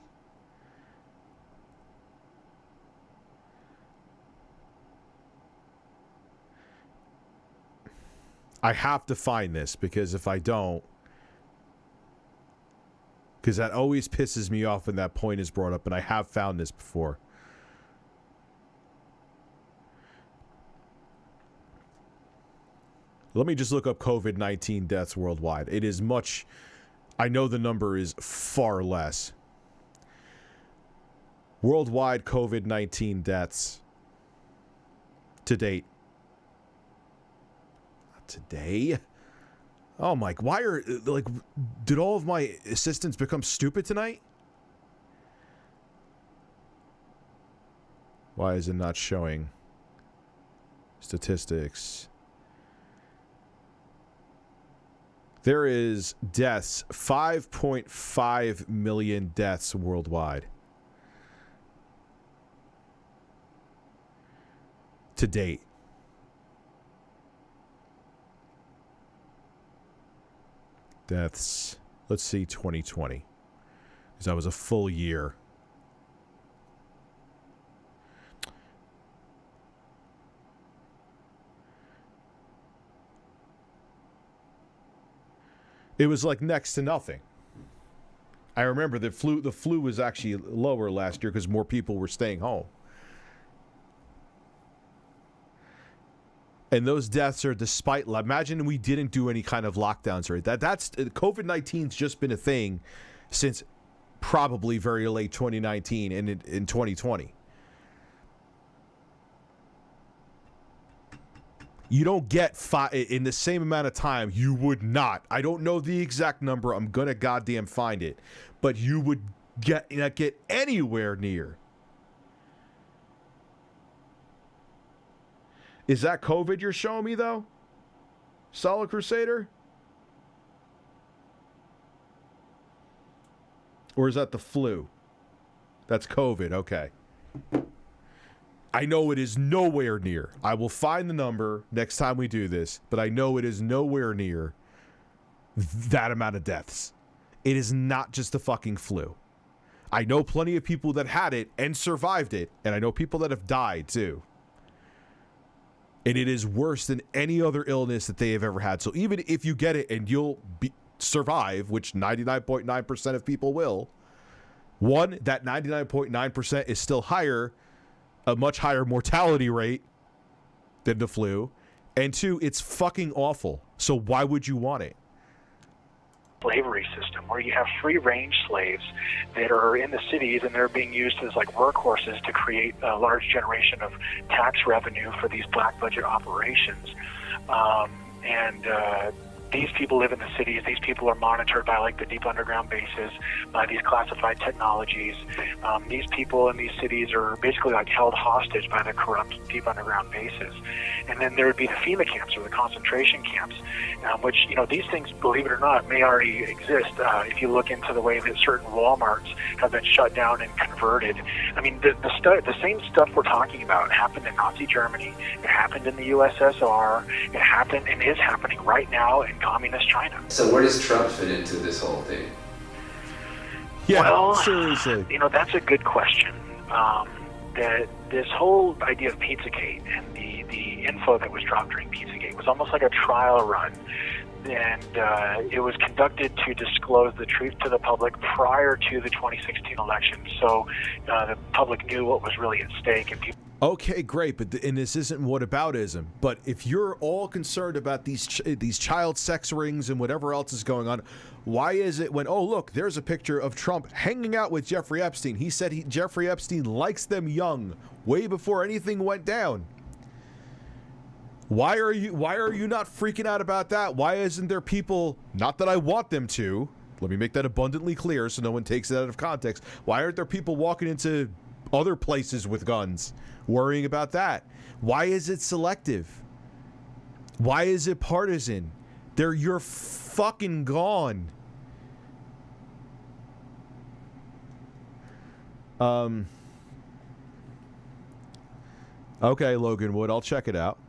I have to find this because if I don't, because that always pisses me off when that point is brought up, and I have found this before. Let me just look up COVID-19 deaths worldwide. It is much... I know the number is far less. Worldwide COVID-19 deaths to date. Not today? Oh my... Why are... Like, did all of my assistants become stupid tonight? Why is it not showing statistics? There is deaths, 5.5 million deaths worldwide. To date. Deaths, let's see, 2020. Because that was a full year. It was like next to nothing. I remember the flu was actually lower last year because more people were staying home. And those deaths are despite... Imagine we didn't do any kind of lockdowns or that's COVID-19's just been a thing since probably very late 2019 and in 2020. You don't get in the same amount of time. You would not. I don't know the exact number. I'm gonna goddamn find it, but you would not get anywhere near. Is that COVID you're showing me though, Solid Crusader? Or is that the flu? That's COVID. Okay. I know it is nowhere near. I will find the number next time we do this, but I know it is nowhere near that amount of deaths. It is not just the fucking flu. I know plenty of people that had it and survived it, and I know people that have died too. And it is worse than any other illness that they have ever had. So even if you get it and you'll survive, which 99.9% of people will, one, that 99.9% is still higher, a much higher mortality rate than the flu, and two, it's fucking awful. So why would you want it? Slavery system where you have free range slaves that are in the cities and they're being used as like workhorses to create a large generation of tax revenue for these black budget operations. These people live in the cities. These people are monitored by like the deep underground bases, by these classified technologies. These people in these cities are basically like held hostage by the corrupt deep underground bases. And then there would be the FEMA camps or the concentration camps, which, you know, these things, believe it or not, may already exist. If you look into the way that certain Walmarts have been shut down and converted. I mean, the same stuff we're talking about happened in Nazi Germany. It happened in the USSR. It happened and is happening right now in communist China. So where does Trump fit into this whole thing? Yeah, well, seriously. You know, that's a good question. This whole idea of Pizzagate and the info that was dropped during Pizzagate was almost like a trial run. And it was conducted to disclose the truth to the public prior to the 2016 election. So the public knew what was really at stake. And people. Okay, great, but and this isn't whataboutism. But if you're all concerned about these child sex rings and whatever else is going on, why is it when, oh, look, there's a picture of Trump hanging out with Jeffrey Epstein. He said Jeffrey Epstein likes them young, way before anything went down. Why are you not freaking out about that? Why isn't there people, not that I want them to, let me make that abundantly clear so no one takes it out of context. Why aren't there people walking into other places with guns, worrying about that? Why is it selective? Why is it partisan? You're fucking gone. Okay, Logan Wood, I'll check it out.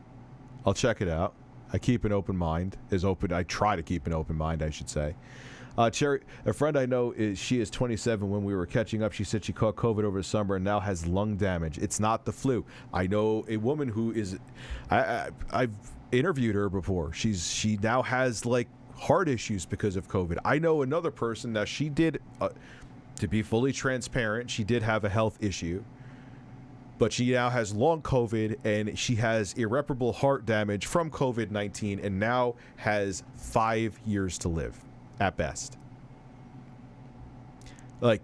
I keep an open mind. I try to keep an open mind, I should say. Cherry, a friend I know, she is 27. When we were catching up, she said she caught COVID over the summer and now has lung damage. It's not the flu. I know a woman who is, I've interviewed her before. She now has like heart issues because of COVID. I know another person that she did, to be fully transparent, she did have a health issue. But she now has long COVID and she has irreparable heart damage from COVID-19 and now has 5 years to live at best. Like,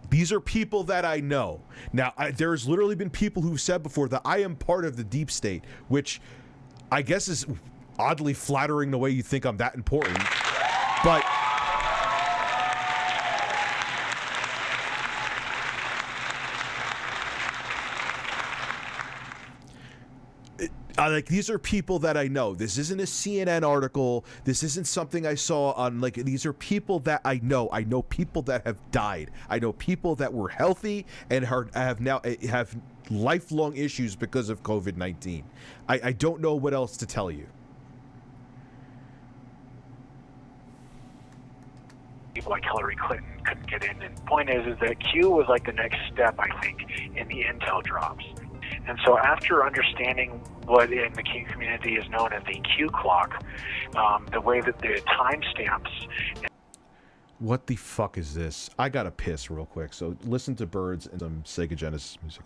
these are people that I know. Now, there's literally been people who've said before that I am part of the deep state, which I guess is oddly flattering the way you think I'm that important. But like, these are people that I know. This isn't a CNN article. This isn't something I saw on, like, these are people that I know. I know people that have died. I know people that were healthy and have lifelong issues because of COVID-19. I don't know what else to tell you. People like Hillary Clinton couldn't get in. And the point is that Q was like the next step, I think, in the intel drops. And so after understanding what in the Q community is known as the Q clock, the way that the timestamps. What the fuck is this? I gotta piss real quick. So listen to birds and some Sega Genesis music.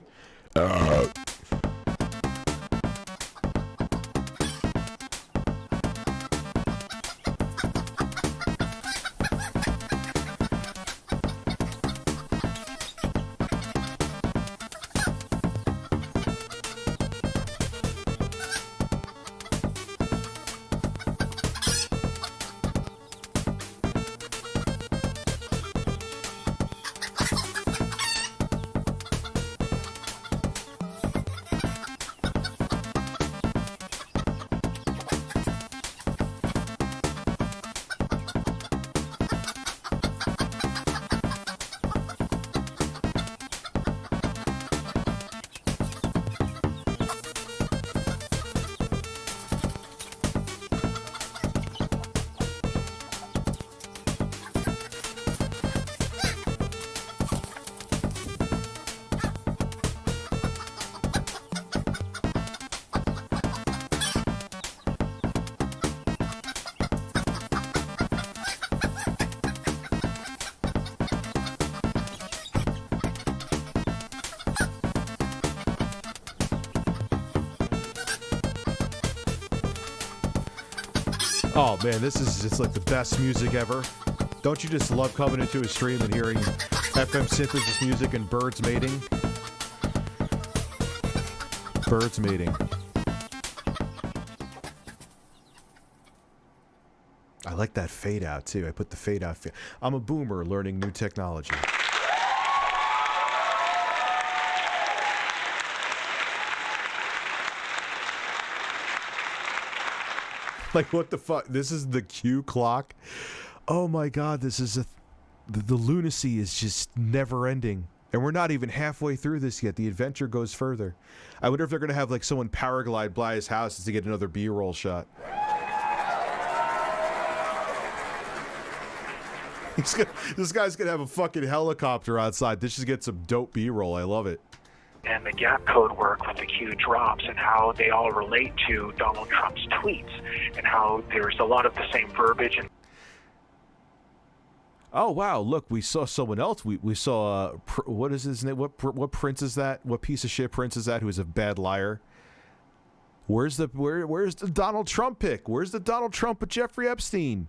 Oh man, this is just like the best music ever. Don't you just love coming into a stream and hearing FM synthesis music and birds mating? Birds mating. I like that fade out too. I put the fade out. I'm a boomer learning new technology. Like, what the fuck? This is the Q clock? Oh my god, this is the lunacy is just never ending. And we're not even halfway through this yet. The adventure goes further. I wonder if they're going to have, like, someone paraglide by his house to get another B-roll shot. This guy's going to have a fucking helicopter outside. This should get some dope B-roll. I love it. And the gap code work with the Q drops and how they all relate to Donald Trump's tweets and how there's a lot of the same verbiage. And oh wow! Look, we saw someone else. We saw what is his name? What prince is that? What piece of shit prince is that? Who is a bad liar? Where's the Donald Trump pick? Where's the Donald Trump with Jeffrey Epstein?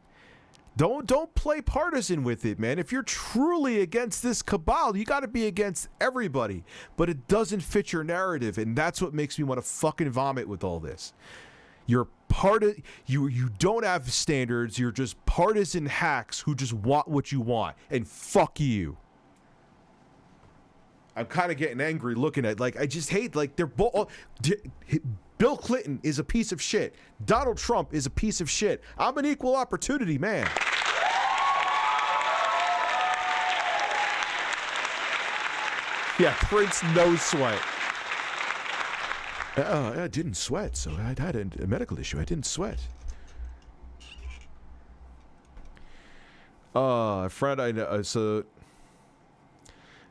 Don't play partisan with it, man. If you're truly against this cabal, you got to be against everybody. But it doesn't fit your narrative, and that's what makes me want to fucking vomit with all this. You're you don't have standards. You're just partisan hacks who just want what you want, and fuck you. I'm kind of getting angry looking at, like, I just hate, like, they're both. Bill Clinton is a piece of shit. Donald Trump is a piece of shit. I'm an equal opportunity man. Yeah, Prince no sweat. I didn't sweat, so I had a medical issue. I didn't sweat. A friend I know,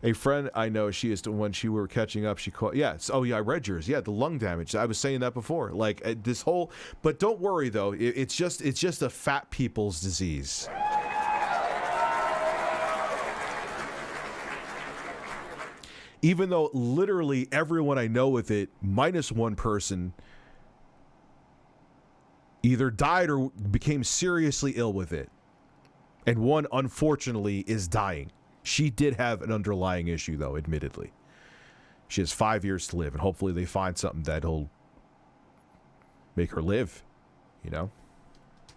a friend I know, she is, when she were catching up, she called, oh yeah, I read yours. Yeah, the lung damage. I was saying that before. Like, this whole, but don't worry though, it's just a fat people's disease. Even though literally everyone I know with it, minus one person, either died or became seriously ill with it. And one, unfortunately, is dying. She did have an underlying issue, though, admittedly. She has 5 years to live, and hopefully they find something that'll make her live, you know?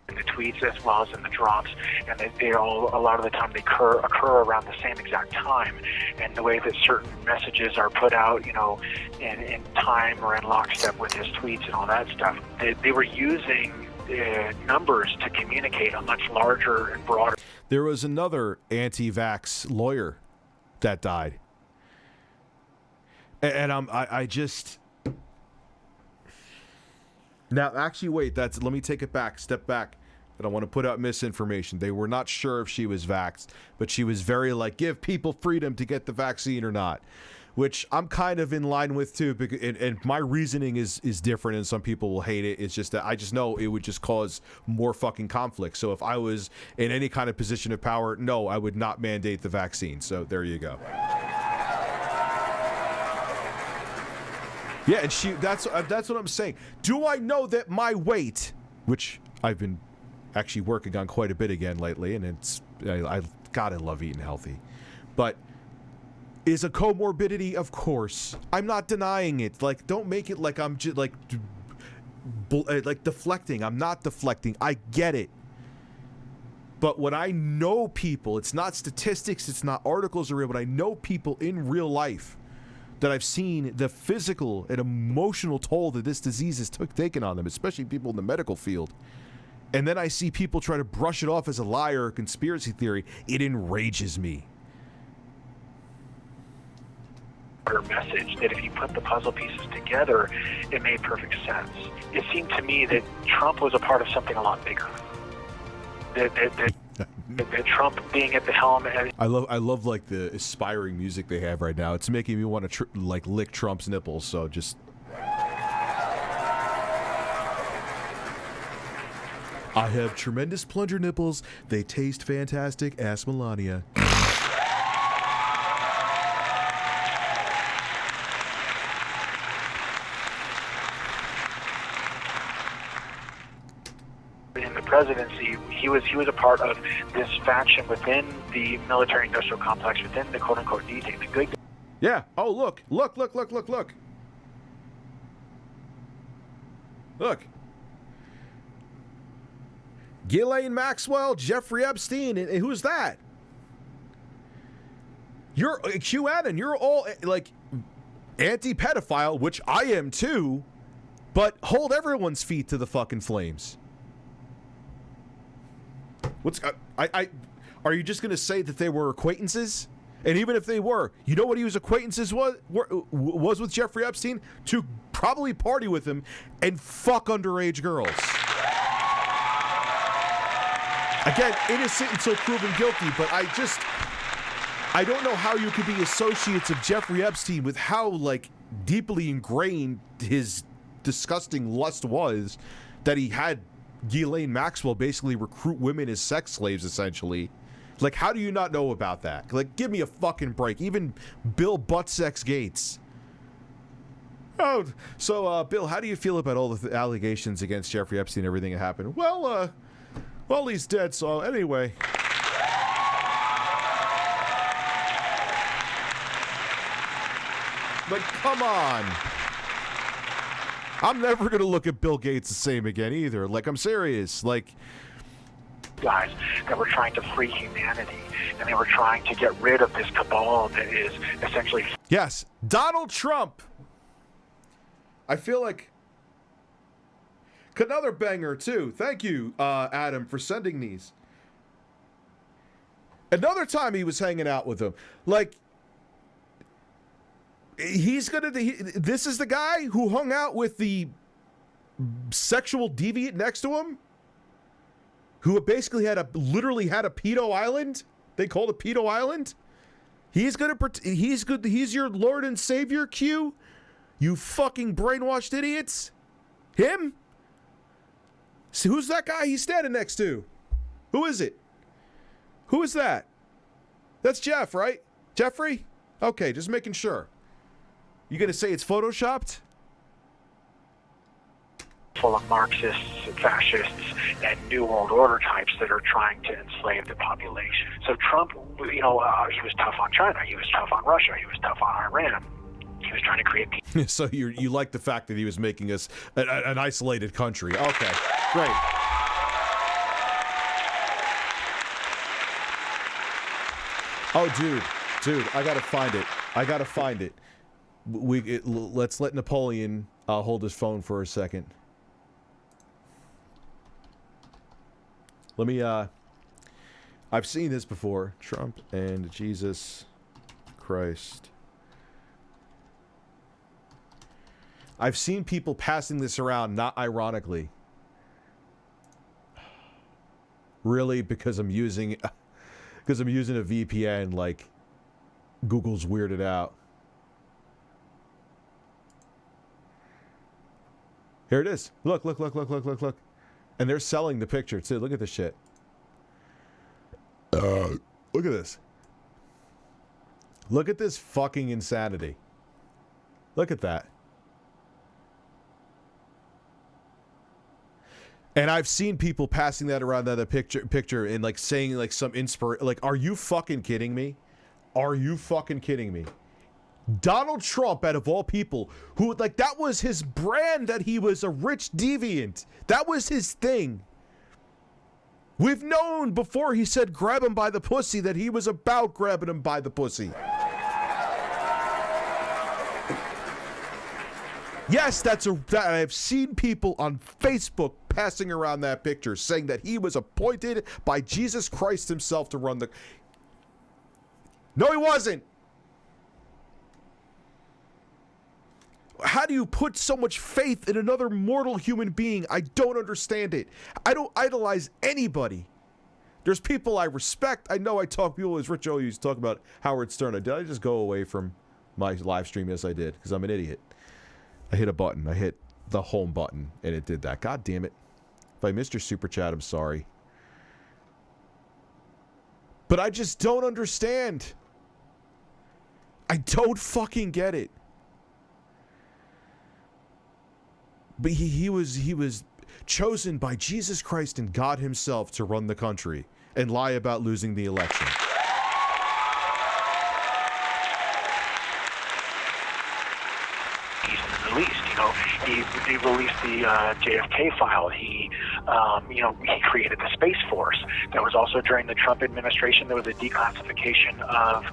in the tweets as well as in the drops, and they all, a lot of the time, they occur around the same exact time. And the way that certain messages are put out, you know, in time or in lockstep with his tweets and all that stuff, they were using numbers to communicate a much larger and broader. There was another anti-vax lawyer that died, and I just. Now, actually, wait, let me take it back, step back. I don't want to put out misinformation. They were not sure if she was vaxxed, but she was very like, give people freedom to get the vaccine or not, which I'm kind of in line with too, because, and my reasoning is different, and some people will hate it. It's just that I just know it would just cause more fucking conflict. So if I was in any kind of position of power, no, I would not mandate the vaccine. So there you go. Yeah, and that's what I'm saying. Do I know that my weight, which I've been actually working on quite a bit again lately, and I love eating healthy, but is a comorbidity? Of course. I'm not denying it. Like, don't make it like I'm just like deflecting. I'm not deflecting. I get it. But when I know people, it's not statistics, it's not articles or real, but I know people in real life that I've seen the physical and emotional toll that this disease has taken on them, especially people in the medical field. And then I see people try to brush it off as a liar or conspiracy theory. It enrages me. Message that if you put the puzzle pieces together, it made perfect sense. It seemed to me that Trump was a part of something a lot bigger. That Trump being at the helm. I love like the aspiring music they have right now. It's making me want to like lick Trump's nipples. So just. I have tremendous plunger nipples. They taste fantastic. Ask Melania. in the presidency, he was a part of this faction within the military-industrial complex, within the quote-unquote D-Day. The good. Yeah. Oh, look. Look. Ghislaine Maxwell, Jeffrey Epstein, and who's that? You're QAnon. You're all like anti-pedophile, which I am too, but hold everyone's feet to the fucking flames. What's are you just gonna say that they were acquaintances? And even if they were, you know what he was acquaintances was with Jeffrey Epstein? To probably party with him and fuck underage girls. Again, innocent until proven guilty, but I don't know how you could be associates of Jeffrey Epstein with how, like, deeply ingrained his disgusting lust was that he had Ghislaine Maxwell basically recruit women as sex slaves, essentially. Like, how do you not know about that? Like, give me a fucking break. Even Bill Buttsex Gates. Oh, so, Bill, how do you feel about all the allegations against Jeffrey Epstein and everything that happened? Well, he's dead, so anyway. Like, come on. I'm never going to look at Bill Gates the same again either. Like, I'm serious. Like, guys that were trying to free humanity, and they were trying to get rid of this cabal that is essentially... Yes, Donald Trump. I feel like... Another banger, too. Thank you, Adam, for sending these. Another time he was hanging out with him. Like, he's gonna... this is the guy who hung out with the sexual deviant next to him? Who basically literally had a pedo island? They called it Pedo Island? He's your Lord and Savior, Q? You fucking brainwashed idiots? Him? So who's that guy he's standing next to? Who is it? Who is that? That's Jeff, right? Jeffrey? Okay, just making sure. You gonna say it's photoshopped? Full of Marxists, fascists, and New World Order types that are trying to enslave the population. So Trump, he was tough on China, he was tough on Russia, he was tough on Iran. He was trying to create peace. So you like the fact that he was making us an isolated country. Okay, great. Oh, dude, I gotta find it. Let's let Napoleon hold his phone for a second. Let me, I've seen this before. Trump and Jesus Christ. I've seen people passing this around, not ironically. Really, because I'm using a VPN, like Google's weirded out. Here it is. Look. And they're selling the picture, too. Look at this shit. Look at this. Look at this fucking insanity. Look at that. And I've seen people passing that around that picture and like saying like some like, are you fucking kidding me? Are you fucking kidding me? Donald Trump, out of all people, who, like, that was his brand, that he was a rich deviant. That was his thing. We've known before he said grab him by the pussy that he was about grabbing him by the pussy. Yes, that I've seen people on Facebook passing around that picture saying that he was appointed by Jesus Christ himself to run the... No, he wasn't. How do you put so much faith in another mortal human being? I don't understand it. I don't idolize anybody. There's people I respect. I know I talk, people as Rich O used to talk about Howard Stern. Did I just go away from my live stream? Yes, I did, because I'm an idiot. I hit a button. I hit the home button, and it did that. God damn it. If I missed your super chat, I'm sorry. But I just don't understand. I don't fucking get it. But he was chosen by Jesus Christ and God himself to run the country and lie about losing the election. Released, he released the JFK file. He created the Space Force. That was also during the Trump administration. There was a declassification of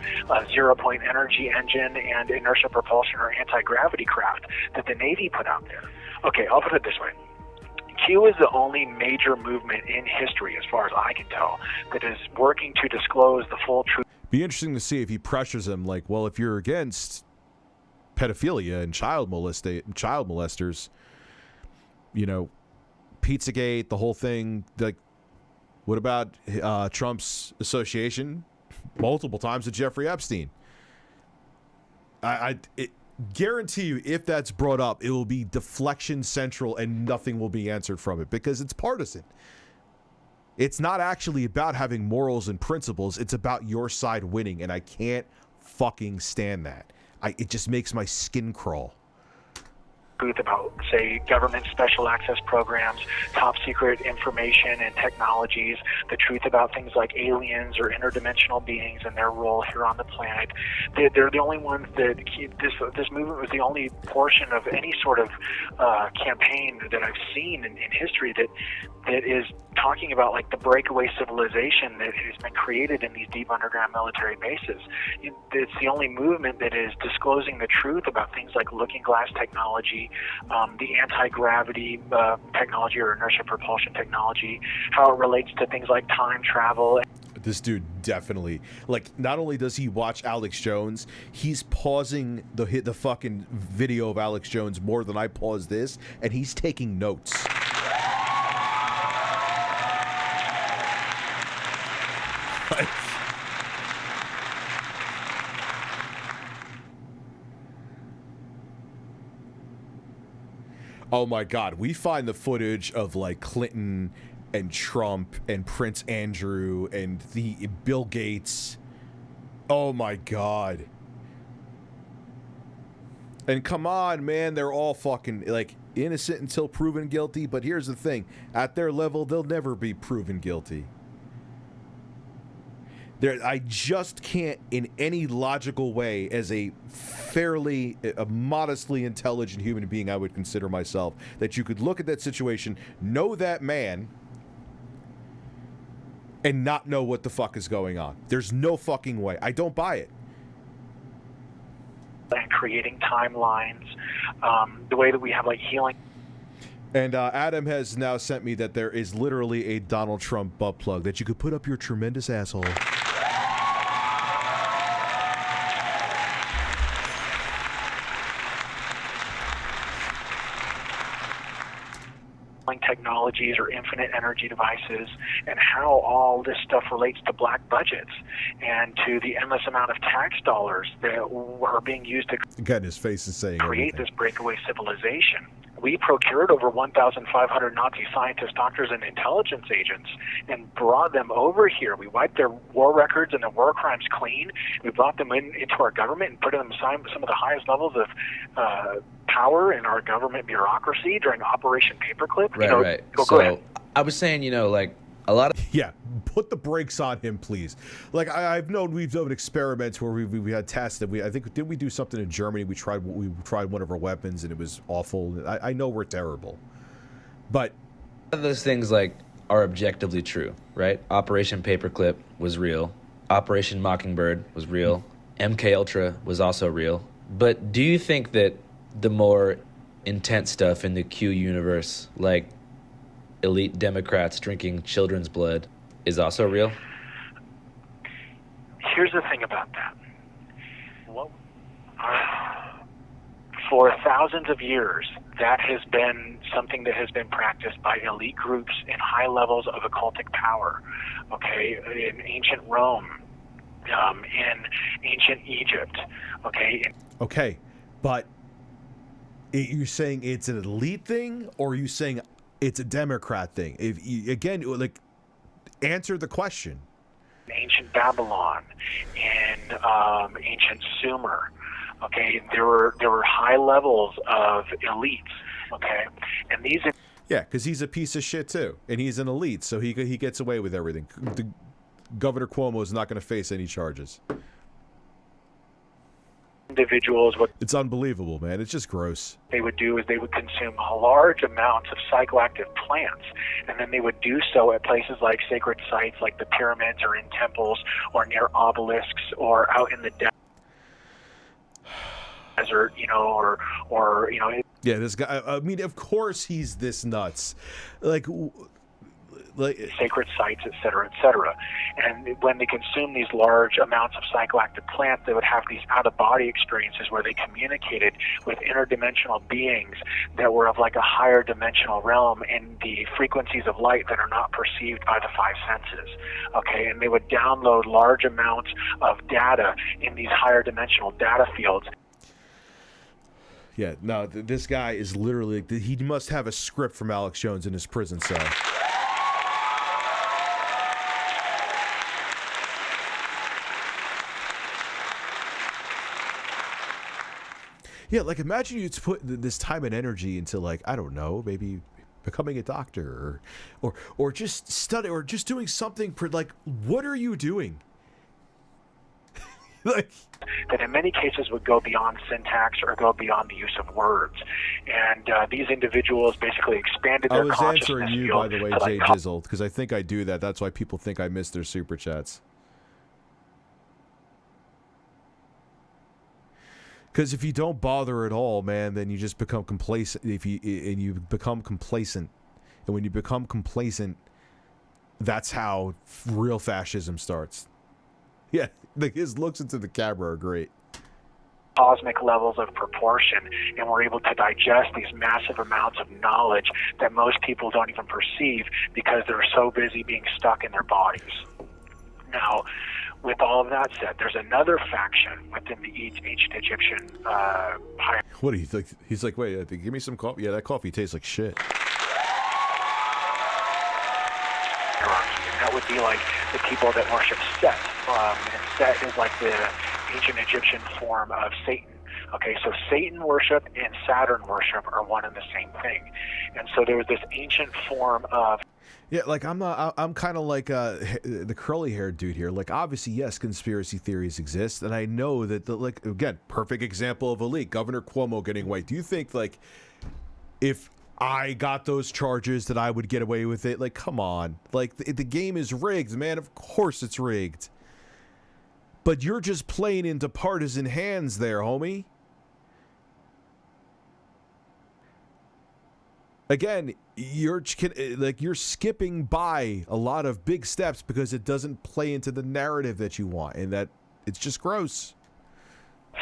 zero-point energy engine and inertial propulsion or anti-gravity craft that the Navy put out there. Okay, I'll put it this way. Q is the only major movement in history, as far as I can tell, that is working to disclose the full truth. Be interesting to see if he pressures him, like, well, if you're against pedophilia and child molesters, Pizzagate, the whole thing, like, what about Trump's association multiple times with Jeffrey Epstein? I guarantee you, if that's brought up, it will be deflection central and nothing will be answered from it because it's partisan. It's not actually about having morals and principles. It's about your side winning, and I can't fucking stand that. It just makes my skin crawl. Truth about, say, government special access programs, top secret information and technologies, the truth about things like aliens or interdimensional beings and their role here on the planet. They're the only ones that this movement was the only portion of any sort of campaign that I've seen in history that is talking about like the breakaway civilization that has been created in these deep underground military bases. It's the only movement that is disclosing the truth about things like looking glass technology, the anti-gravity technology or inertial propulsion technology, how it relates to things like time travel. This dude definitely, like, not only does he watch Alex Jones, he's pausing the fucking video of Alex Jones more than I pause this, and he's taking notes. Oh my God, we find the footage of like Clinton and Trump and Prince Andrew and the Bill Gates. Oh my God. And come on, man, they're all fucking like innocent until proven guilty, but here's the thing, at their level they'll never be proven guilty. I just can't, in any logical way, as a modestly intelligent human being I would consider myself, that you could look at that situation, know that man, and not know what the fuck is going on. There's no fucking way. I don't buy it. And creating timelines, the way that we have like healing. And Adam has now sent me that there is literally a Donald Trump butt plug that you could put up your tremendous asshole. Technologies or infinite energy devices, and how all this stuff relates to black budgets and to the endless amount of tax dollars that are being used to God, his face is saying create everything. This breakaway civilization. We procured over 1,500 Nazi scientists, doctors, and intelligence agents and brought them over here. We wiped their war records and their war crimes clean. We brought them into our government and put them some of the highest levels of power in our government bureaucracy during Operation Paperclip. Right. Go ahead. I was saying, like, a lot of... Yeah, put the brakes on him, please. Like, we've done experiments where we had tests that did we do something in Germany? We tried one of our weapons and it was awful. I know we're terrible, but those things like are objectively true, right? Operation Paperclip was real. Operation Mockingbird was real. MK Ultra was also real. But do you think that the more intense stuff in the Q universe, like elite Democrats drinking children's blood, is also real? Here's the thing about that. For thousands of years, that has been something that has been practiced by elite groups in high levels of occultic power, okay, in ancient Rome, in ancient Egypt, okay? Okay, but you're saying it's an elite thing, or are you saying it's a Democrat thing? Again, like, answer the question. Ancient Babylon, in ancient Sumer, okay, there were high levels of elites, okay, and these. Yeah, because he's a piece of shit too, and he's an elite, so he gets away with everything. Governor Cuomo is not going to face any charges. Individuals, what it's unbelievable, man. It's just gross. they would do is they would consume large amounts of psychoactive plants, and then they would do so at places like sacred sites, like the pyramids, or in temples, or near obelisks, or out in the desert, you know, or you know. Yeah, this guy. I mean, of course he's this nuts, like sacred sites, et cetera, and when they consume these large amounts of psychoactive plants, they would have these out-of-body experiences where they communicated with interdimensional beings that were of like a higher dimensional realm in the frequencies of light that are not perceived by the five senses. Okay, and they would download large amounts of data in these higher dimensional data fields. Yeah, no, this guy is literally, he must have a script from Alex Jones in his prison cell. Yeah, like imagine you put this time and energy into, like, I don't know, maybe becoming a doctor or just study or just doing something like, what are you doing? Like, that in many cases would go beyond syntax or go beyond the use of words. And these individuals basically expanded their consciousness. I was answering you, by the way, Jay Jizzle, because I think I do that. That's why people think I miss their super chats. Because if you don't bother at all, man, then you just become complacent. You become complacent, and when you become complacent, that's how real fascism starts. Yeah, his looks into the camera are great. Cosmic levels of proportion, and we're able to digest these massive amounts of knowledge that most people don't even perceive because they're so busy being stuck in their bodies. Now, with all of that said, there's another faction within the ancient Egyptian hierarchy. What do you think? He's like, wait, give me some coffee. Yeah, that coffee tastes like shit. And that would be like the people that worship Set. And Set is like the ancient Egyptian form of Satan. Okay, so Satan worship and Saturn worship are one and the same thing. And so there was this ancient form of... Yeah, like I'm kind of like the curly-haired dude here. Like, obviously, yes, conspiracy theories exist, and I know that like, again, perfect example of a leak. Governor Cuomo getting away. Do you think, like, if I got those charges that I would get away with it? Like, come on. Like, the game is rigged, man. Of course it's rigged. But you're just playing into partisan hands there, homie. Again, you're skipping by a lot of big steps because it doesn't play into the narrative that you want, and that it's just gross.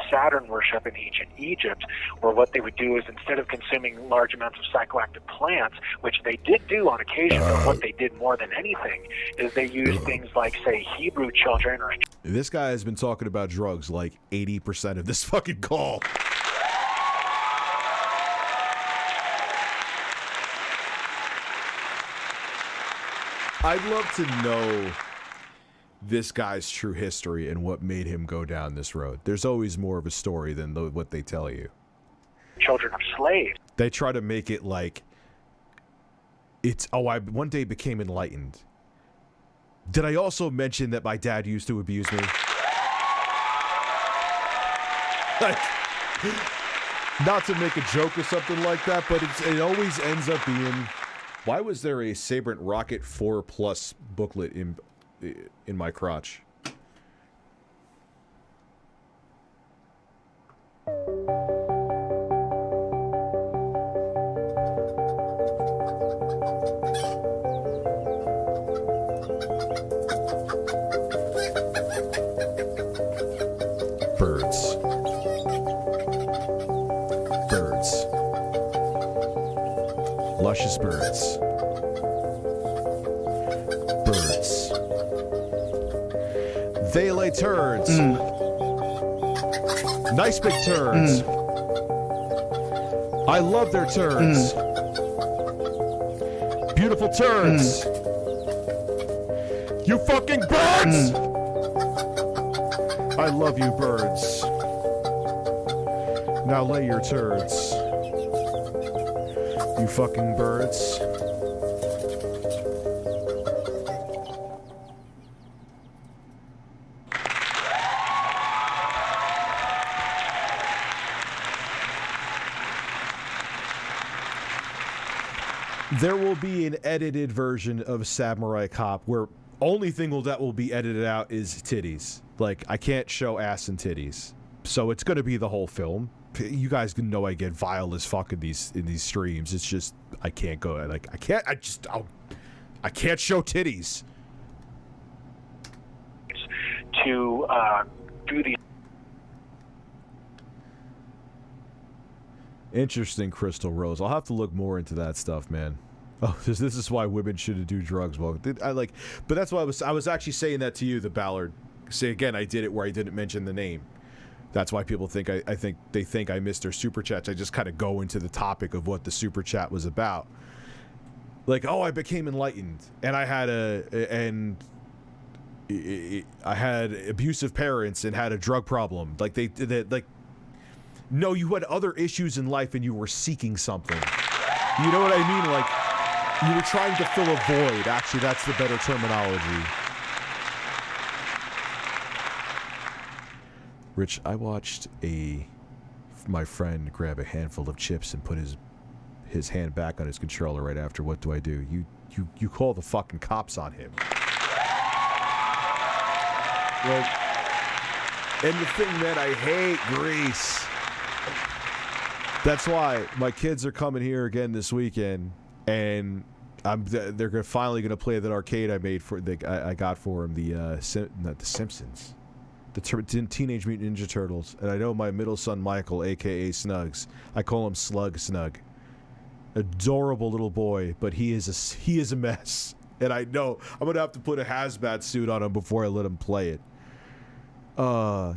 Saturn worship in ancient Egypt, where what they would do is, instead of consuming large amounts of psychoactive plants, which they did do on occasion, but what they did more than anything is they used things like, say, Hebrew children or... This guy has been talking about drugs like 80% of this fucking call. I'd love to know this guy's true history and what made him go down this road. There's always more of a story than what they tell you. Children of slaves. They try to make it like it's, oh, I one day became enlightened. Did I also mention that my dad used to abuse me? Like, not to make a joke or something like that, but it always ends up being... Why was there a Sabrent Rocket 4+ booklet in my crotch? Birds. Birds. Luscious birds. Birds. They lay turds. Nice big turds. I love their turds. Beautiful turds. You fucking birds! I love you, birds. Now lay your turds. You fucking birds. There will be an edited version of Samurai Cop where only thing that will be edited out is titties. Like, I can't show ass and titties. So it's going to be the whole film. You guys know I get vile as fuck in these streams. It's just, I can't go, like, I can't show titties. To do the Interesting, Crystal Rose. I'll have to look more into that stuff, man. Oh, this is why women shouldn't do drugs. Well, but that's why I was actually saying that to you, the Ballard. Say again, I did it where I didn't mention the name. That's why people think I think I missed their super chats. I just kind of go into the topic of what the super chat was about. Like, oh, I became enlightened, and I had abusive parents and had a drug problem. Like like, no, you had other issues in life and you were seeking something. You know what I mean? Like, you were trying to fill a void. Actually, that's the better terminology. Rich, I watched my friend grab a handful of chips and put his hand back on his controller right after. What do I do? You call the fucking cops on him. Like, and the thing that I hate, Greece. That's why my kids are coming here again this weekend, and they're finally gonna play that arcade I made I got for them, not the Simpsons. The Teenage Mutant Ninja Turtles, and I know my middle son Michael, aka Snugs. I call him Slug Snug. Adorable little boy, but he is a mess, and I know I'm gonna have to put a hazmat suit on him before I let him play it.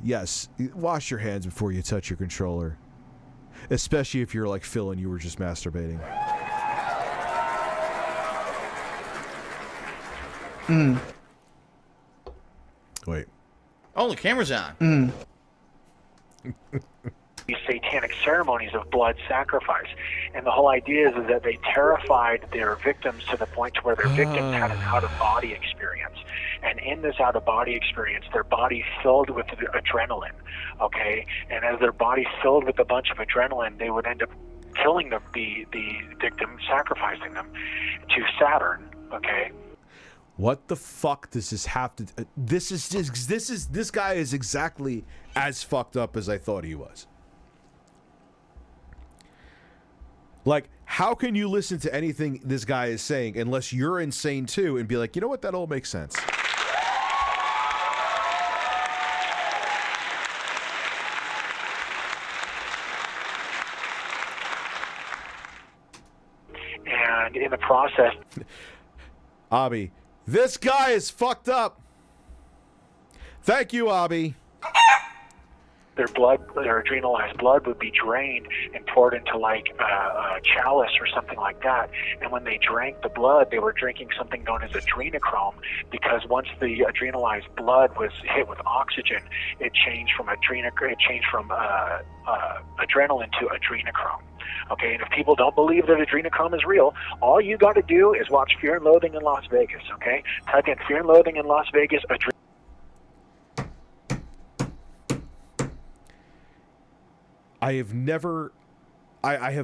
Yes, wash your hands before you touch your controller, especially if you're like Phil and you were just masturbating. Wait. Oh, the camera's on. These satanic ceremonies of blood sacrifice, and the whole idea is that they terrified their victims to the point to where their victims had an out-of-body experience, and in this out-of-body experience, their body filled with adrenaline. Okay, and as their body filled with a bunch of adrenaline, they would end up killing the victim, sacrificing them to Saturn. Okay. What the fuck does this have to? This guy is exactly as fucked up as I thought he was. Like, how can you listen to anything this guy is saying unless you're insane too and be like, you know what, that all makes sense. And in the process, Abby, this guy is fucked up. Thank you, Abby. their adrenalized blood would be drained and poured into like a chalice or something like that. And when they drank the blood, they were drinking something known as adrenochrome, because once the adrenalized blood was hit with oxygen, it changed from adrenaline to adrenochrome. Okay, and if people don't believe that adrenochrome is real, all you got to do is watch Fear and Loathing in Las Vegas. Okay, type in Fear and Loathing in Las Vegas. I have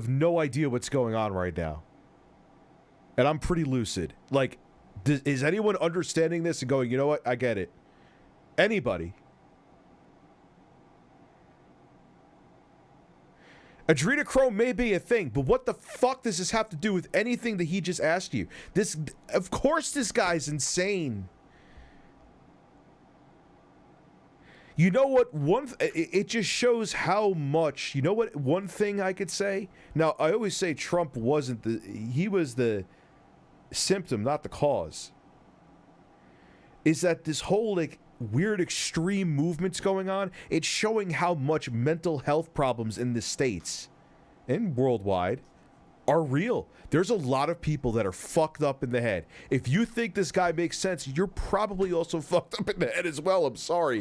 no idea what's going on right now. And I'm pretty lucid. Like, is anyone understanding this and going, you know what, I get it? Anybody? Adrenochrome may be a thing, but what the fuck does this have to do with anything that he just asked you? Of course this guy's insane. You know what? It just shows how much. You know what? One thing I could say. Now, I always say Trump he was the symptom, not the cause. Is that this whole like weird extreme movements going on? It's showing how much mental health problems in the States and worldwide are real. There's a lot of people that are fucked up in the head. If you think this guy makes sense, you're probably also fucked up in the head as well. I'm sorry.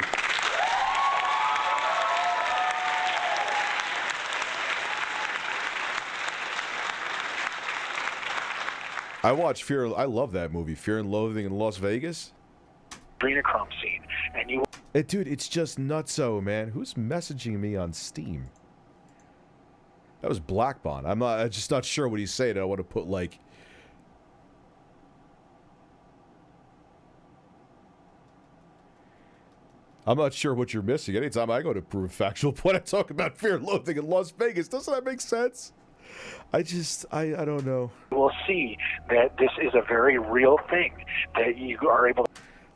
I watch Fear. I love that movie, Fear and Loathing in Las Vegas. Adrenochrome scene, and you. Dude, it's just nutso, man. Who's messaging me on Steam? That was Black Bond. I'm just not sure what he's saying. I want to put like. I'm not sure what you're missing. Anytime I go to prove factual point, I talk about Fear and Loathing in Las Vegas. Doesn't that make sense? I don't know. Will see that this is a very real thing that you are able to.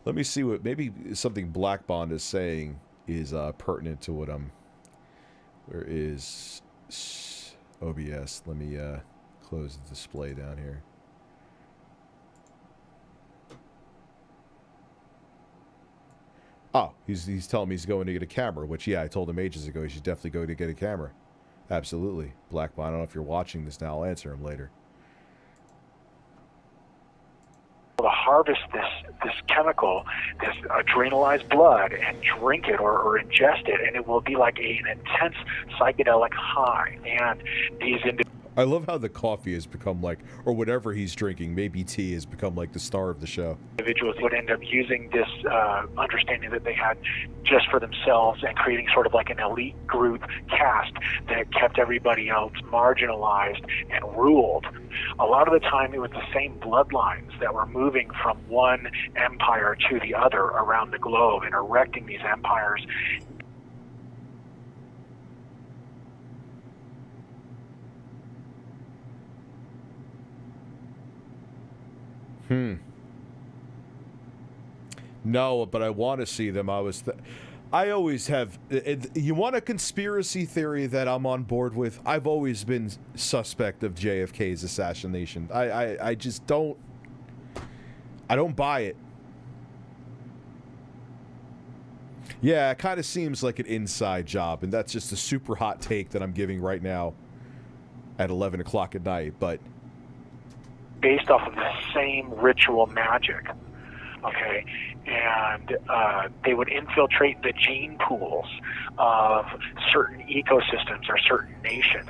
Let me see what maybe something Black Bond is saying is pertinent to what I'm. Where is OBS? Let me close the display down here. Oh, he's telling me he's going to get a camera, which, yeah, I told him ages ago he should definitely go to get a camera. Absolutely. Black Bond, I don't know if you're watching this now. I'll answer him later. To harvest this chemical, this adrenalized blood, and drink it or ingest it, and it will be like an intense psychedelic high. And these I love how the coffee has become like, or whatever he's drinking, maybe tea, has become like the star of the show. Individuals would end up using this understanding that they had just for themselves and creating sort of like an elite group caste that kept everybody else marginalized and ruled. A lot of the time it was the same bloodlines that were moving from one empire to the other around the globe and erecting these empires. No, but I want to see them. I always have. You want a conspiracy theory that I'm on board with? I've always been suspect of JFK's assassination. I just don't. I don't buy it. Yeah, it kind of seems like an inside job, and that's just a super hot take that I'm giving right now at 11 o'clock at night, but based off of the same ritual magic, okay? And they would infiltrate the gene pools of certain ecosystems or certain nations,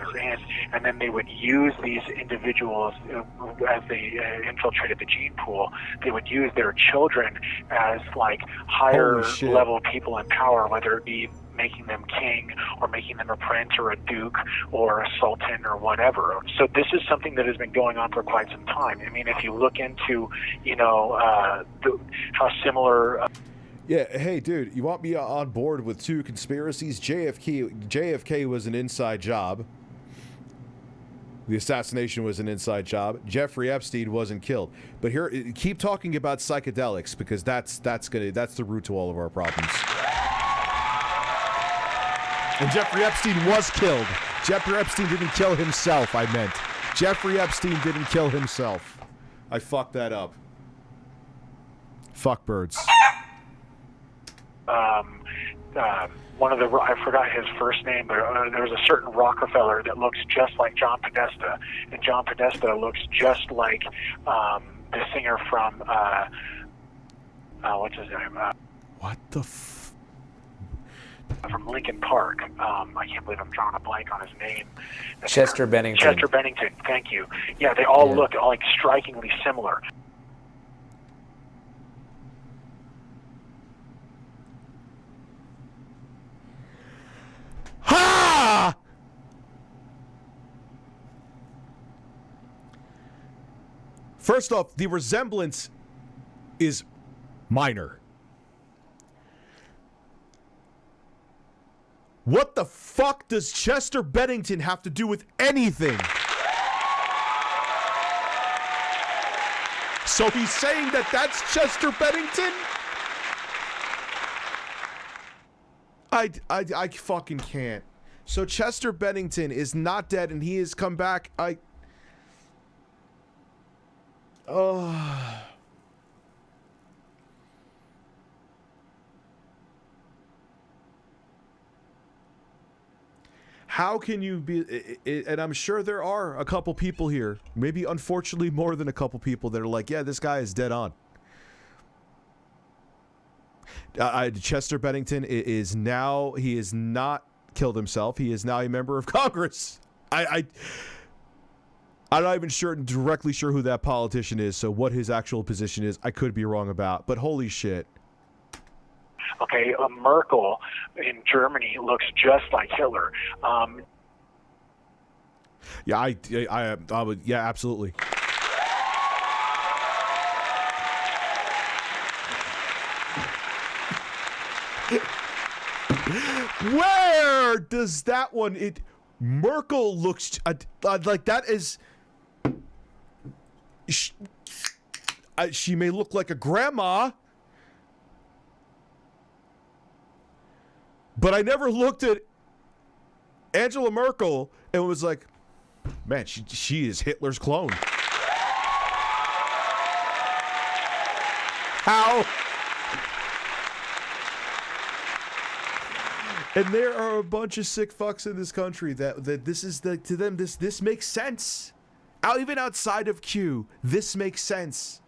and then they would use these individuals as they infiltrated the gene pool. They would use their children as like higher level people in power, whether it be making them king or making them a prince or a duke or a sultan or whatever. So this is something that has been going on for quite some time. I mean, if you look into, how similar... Yeah, hey, dude, you want me on board with two conspiracies? JFK was an inside job. The assassination was an inside job. Jeffrey Epstein wasn't killed. But here, keep talking about psychedelics, because that's the root to all of our problems. And Jeffrey Epstein was killed. Jeffrey Epstein didn't kill himself, I meant. Jeffrey Epstein didn't kill himself. I fucked that up. Fuck birds. One of the, I forgot his first name, but there was a certain Rockefeller that looks just like John Podesta, and John Podesta looks just like the singer from, what's his name? What the from Lincoln Park. I can't believe I'm drawing a blank on his name. Chester Bennington. Chester Bennington, thank you. Yeah, they all look like strikingly similar. Ha! First off, the resemblance is minor. What the fuck does Chester Bennington have to do with anything? So he's saying that that's Chester Bennington? I fucking can't. So Chester Bennington is not dead and he has come back. How can you be, and I'm sure there are a couple people here, maybe unfortunately more than a couple people that are like, yeah, this guy is dead on. Chester Bennington is now, he is not killed himself. He is now a member of Congress. I'm not even directly sure who that politician is, so what his actual position is, I could be wrong about. But holy shit. Okay, Merkel in Germany looks just like Hitler. Yeah, I would, yeah, absolutely. Where does that one? Merkel looks like that is. She may look like a grandma, but I never looked at Angela Merkel and was like, man, she is Hitler's clone. How? And there are a bunch of sick fucks in this country that this is to them this makes sense. Even outside of Q, this makes sense.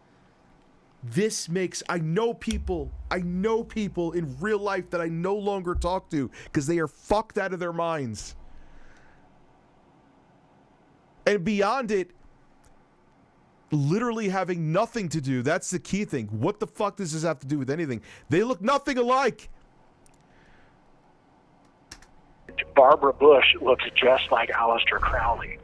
I know people in real life that I no longer talk to because they are fucked out of their minds. And beyond it, literally having nothing to do, that's the key thing. What the fuck does this have to do with anything? They look nothing alike. Barbara Bush looks just like Aleister Crowley.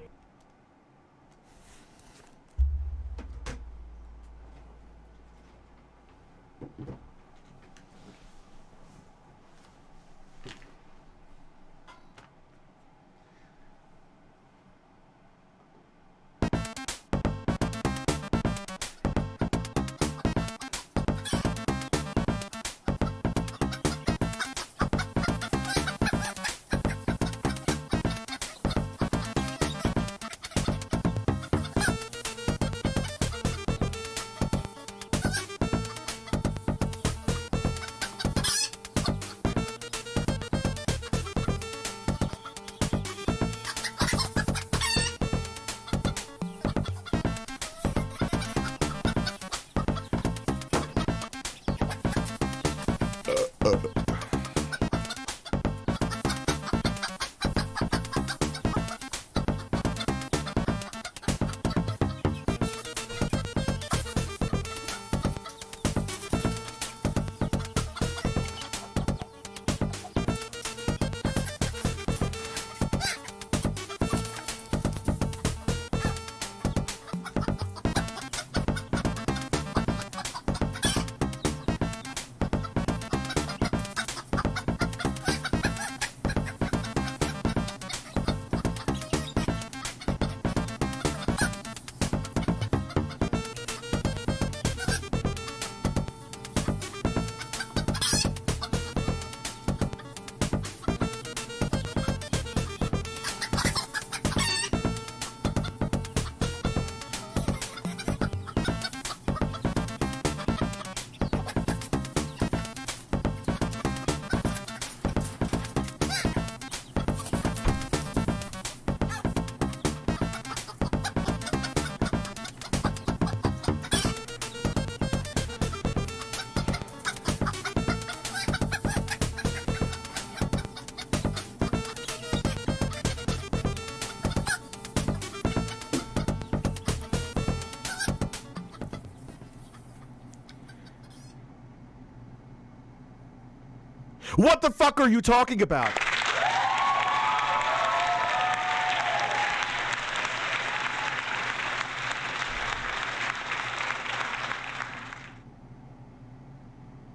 What the fuck are you talking about?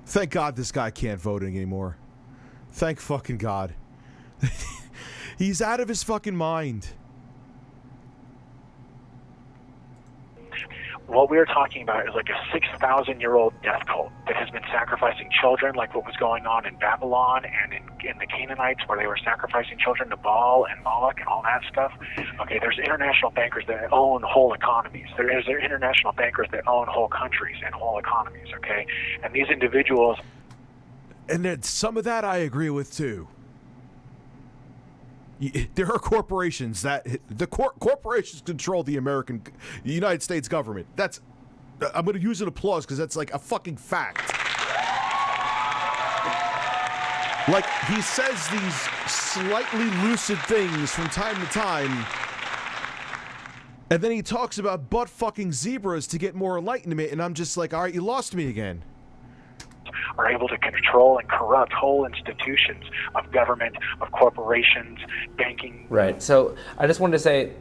Thank God this guy can't vote anymore. Thank fucking God. He's out of his fucking mind. What we're talking about is like a 6,000-year-old death cult that has been sacrificing children, like what was going on in Babylon and in the Canaanites, where they were sacrificing children to Baal and Moloch and all that stuff. Okay, there's international bankers that own whole economies. There are international bankers that own whole countries and whole economies, okay? And these individuals... And then some of that I agree with, too. There are corporations that corporations control the United States government. That's, I'm going to use an applause because that's like a fucking fact. Like, he says these slightly lucid things from time to time, And then he talks about butt-fucking zebras to get more enlightenment, and I'm just like, all right, you lost me again. Are able to control and corrupt whole institutions of government, of corporations, banking. Right. So I just wanted to say,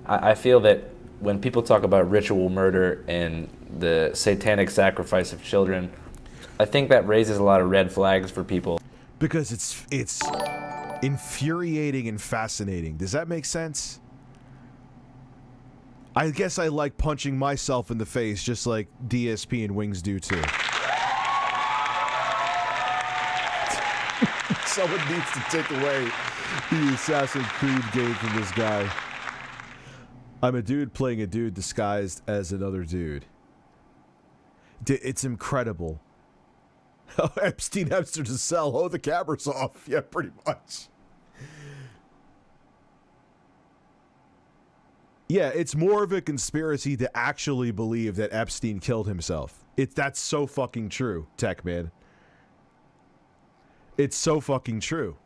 I feel that when people talk about ritual murder and the satanic sacrifice of children, I think that raises a lot of red flags for people. Because it's infuriating and fascinating. Does that make sense? I guess I like punching myself in the face just like DSP and Wings do too. Someone needs to take away the Assassin's Creed game from this guy. I'm a dude playing a dude disguised as another dude. It's incredible. Oh, Epstein Hipster to sell. Oh, the camera's off. Yeah, pretty much. Yeah, it's more of a conspiracy to actually believe that Epstein killed himself. That's so fucking true, Tech Man. It's so fucking true.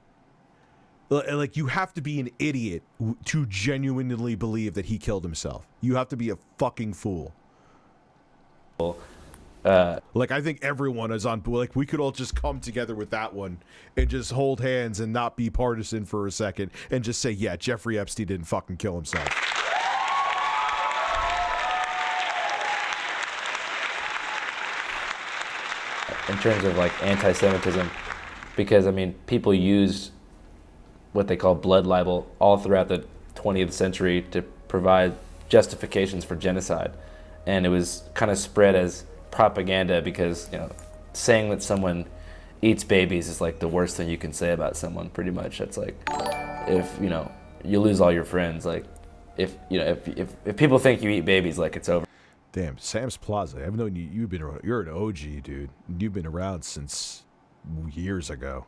Like, you have to be an idiot to genuinely believe that he killed himself. You have to be a fucking fool. Like, I think everyone is on, like, we could all just come together with that one and just hold hands and not be partisan for a second and just say, yeah, Jeffrey Epstein didn't fucking kill himself. In terms of, like, anti-Semitism, because, I mean, people used what they call blood libel all throughout the 20th century to provide justifications for genocide. And it was kind of spread as propaganda because, saying that someone eats babies is like the worst thing you can say about someone, pretty much. It's like, if, you lose all your friends, like, if people think you eat babies, like, it's over. Damn, Sam's Plaza. I've known you. You're an OG, dude. You've been around since years ago.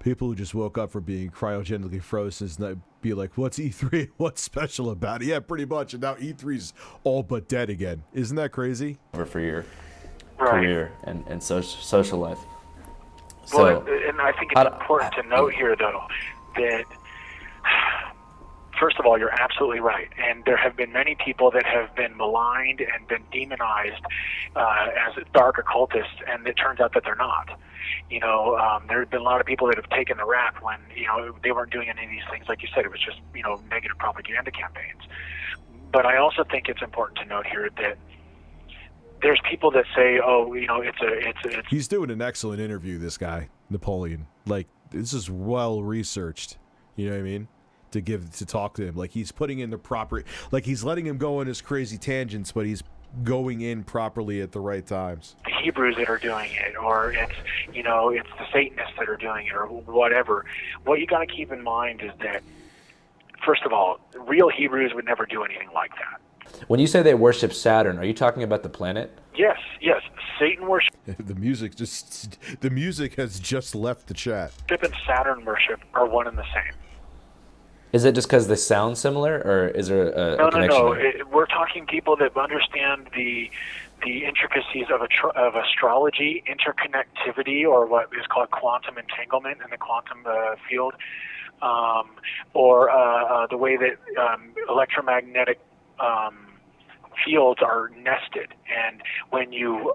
People who just woke up from being cryogenically frozen and be like, what's E3? What's special about it? Yeah, pretty much. And now E3's all but dead again. Isn't that crazy? For your career and social life. Well, and I think it's important to note here, though, that first of all, you're absolutely right. And there have been many people that have been maligned and been demonized as dark occultists, and it turns out that they're not. There have been a lot of people that have taken the rap when, they weren't doing any of these things. Like you said, it was just, negative propaganda campaigns. But I also think it's important to note here that there's people that say, it's He's doing an excellent interview, this guy, Napoleon. Like, this is well researched. You know what I mean? To talk to him. Like, he's putting in the proper, like, he's letting him go on his crazy tangents, but he's going in properly at the right times. The Hebrews that are doing it, or it's the Satanists that are doing it, or whatever. What you got to keep in mind is that, first of all, real Hebrews would never do anything like that. When you say they worship Saturn, are you talking about the planet? Yes. Satan worship. The music has just left the chat. And Saturn worship are one and the same. Is it just because they sound similar, or is there a connection? No. We're talking people that understand the intricacies of astrology, interconnectivity, or what is called quantum entanglement in the quantum field, or the way that electromagnetic fields are nested. And when you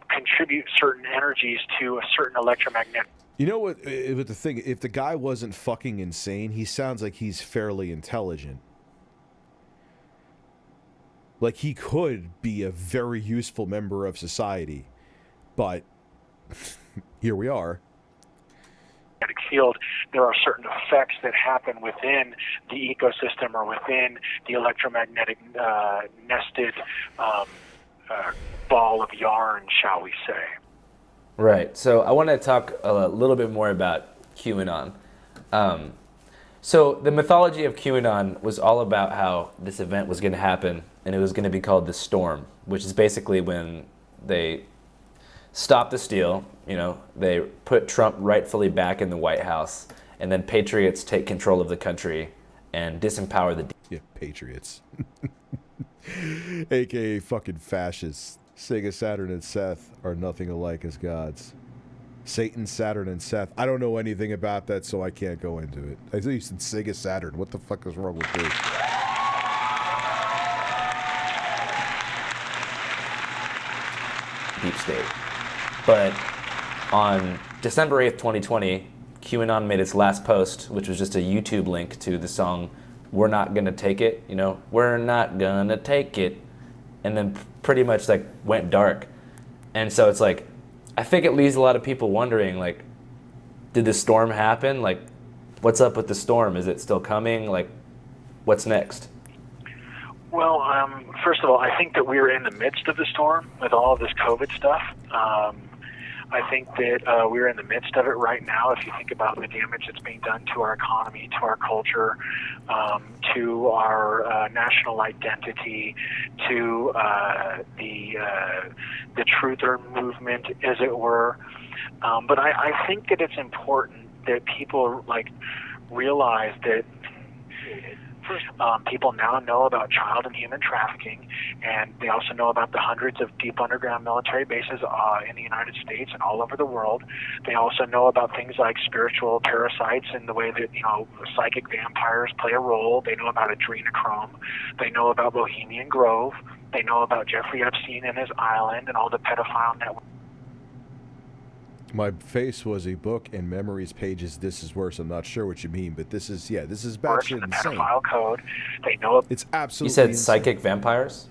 contribute certain energies to a certain electromagnetic... You know what? With the thing, if the guy wasn't fucking insane, he sounds like he's fairly intelligent. Like, he could be a very useful member of society, but here we are. Field, there are certain effects that happen within the ecosystem or within the electromagnetic nested ball of yarn, shall we say. Right. So I want to talk a little bit more about QAnon. So the mythology of QAnon was all about how this event was going to happen, and it was going to be called the Storm, which is basically when they stopped the steal. They put Trump rightfully back in the White House, and then patriots take control of the country and disempower the... Yeah, patriots. AKA fucking fascists. Sega, Saturn, and Seth are nothing alike as gods. Satan, Saturn, and Seth. I don't know anything about that, so I can't go into it. I think you said Sega, Saturn. What the fuck is wrong with me? deep state. But on December 8th, 2020, QAnon made its last post, which was just a YouTube link to the song "We're Not Gonna Take It," you know, "We're not gonna take it," and then pretty much like went dark. And so it's like, I think it leaves a lot of people wondering, like, did the storm happen? Like, what's up with the storm? Is it still coming? Like, what's next? Well, first of all, I think that we're in the midst of the storm with all of this COVID stuff. I think that we're in the midst of it right now. If you think about the damage that's being done to our economy, to our culture, to our national identity, to the truther movement, as it were. But I think that it's important that people like realize that people now know about child and human trafficking, and they also know about the hundreds of deep underground military bases in the United States and all over the world. They also know about things like spiritual parasites and the way that, you know, psychic vampires play a role. They know about adrenochrome. They know about Bohemian Grove. They know about Jeffrey Epstein and his island and all the pedophile networks. My face was a book and memories pages. This is worse. I'm not sure what you mean, but this is batshit the insane. Pedophile code. They know it's absolutely. You said insane. psychic vampires?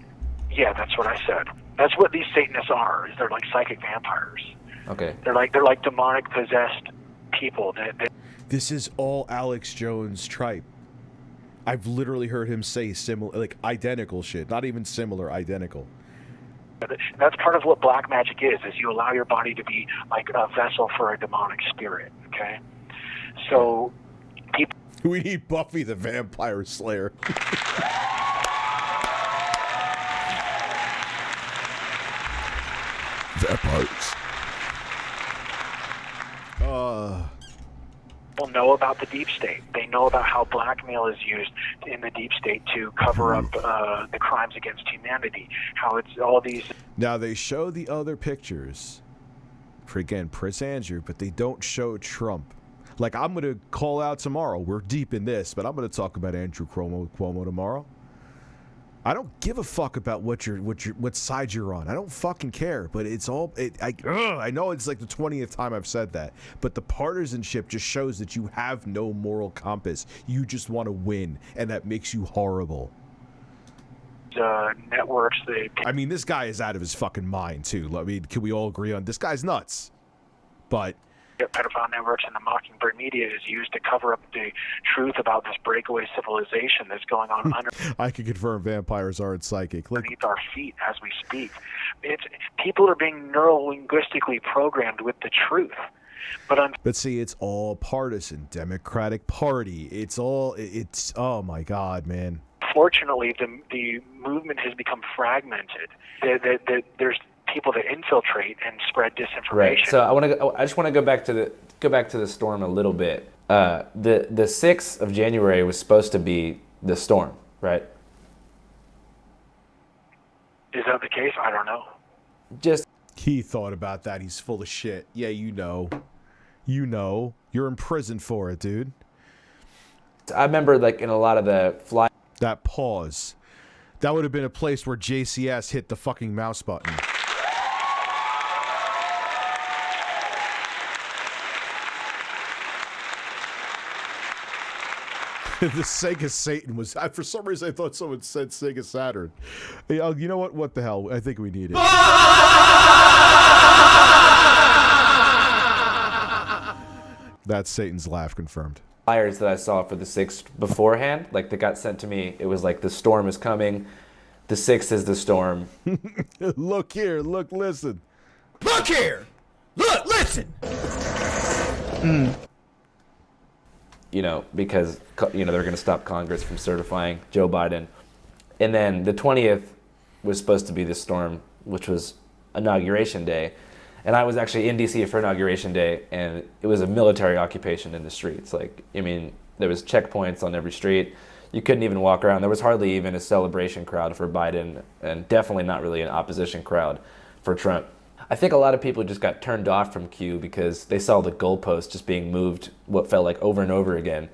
Yeah, that's what I said. That's what these Satanists are. Is they're like psychic vampires. Okay. They're like demonic possessed people. This is all Alex Jones tripe. I've literally heard him say similar, like identical shit. Not even similar, identical. That's part of what black magic is you allow your body to be like a vessel for a demonic spirit, okay? So, people... We need Buffy the Vampire Slayer. Vampires. People know about the deep state. They know about how blackmail is used in the deep state to cover up the crimes against humanity. How it's all these... Now, they show the other pictures for, again, Prince Andrew, but they don't show Trump. Like, I'm going to call out tomorrow. We're deep in this, but I'm going to talk about Andrew Cuomo tomorrow. I don't give a fuck about what side you're on. I don't fucking care. But it's all I know it's like the 20th time I've said that. But the partisanship just shows that you have no moral compass. You just want to win, and that makes you horrible. Networks. I mean, this guy is out of his fucking mind too. I mean, can we all agree on this guy's nuts? But pedophile networks and the Mockingbird media is used to cover up the truth about this breakaway civilization that's going on under. I can confirm vampires aren't psychic. Underneath our feet as we speak. People are being neuro-linguistically programmed with the truth. But see, it's all partisan. Democratic Party. It's oh my God, man. Fortunately, the movement has become fragmented. There's people that infiltrate and spread disinformation. Right. So I just want to go back to the storm a little bit. The 6th of January was supposed to be the storm, right? Is that the case? I don't know. He thought about that. He's full of shit. Yeah, you know. You're in prison for it, dude. I remember, like, in a lot of the fly. That pause. That would have been a place where JCS hit the fucking mouse button. The Sega Satan was... For some reason, I thought someone said Sega Saturn. You know what? What the hell? I think we need it. That's Satan's laugh confirmed. Flyers that I saw for the 6th beforehand, like that got sent to me, it was like the storm is coming. The 6th is the storm. Look here. Look, listen. Look here. Look, listen. You know, because, you know, they're going to stop Congress from certifying Joe Biden. And then the 20th was supposed to be the storm, which was Inauguration Day. And I was actually in D.C. for Inauguration Day, and it was a military occupation in the streets. Like, I mean, there was checkpoints on every street. You couldn't even walk around. There was hardly even a celebration crowd for Biden, and definitely not really an opposition crowd for Trump. I think a lot of people just got turned off from Q because they saw the goalpost just being moved what felt like over and over again.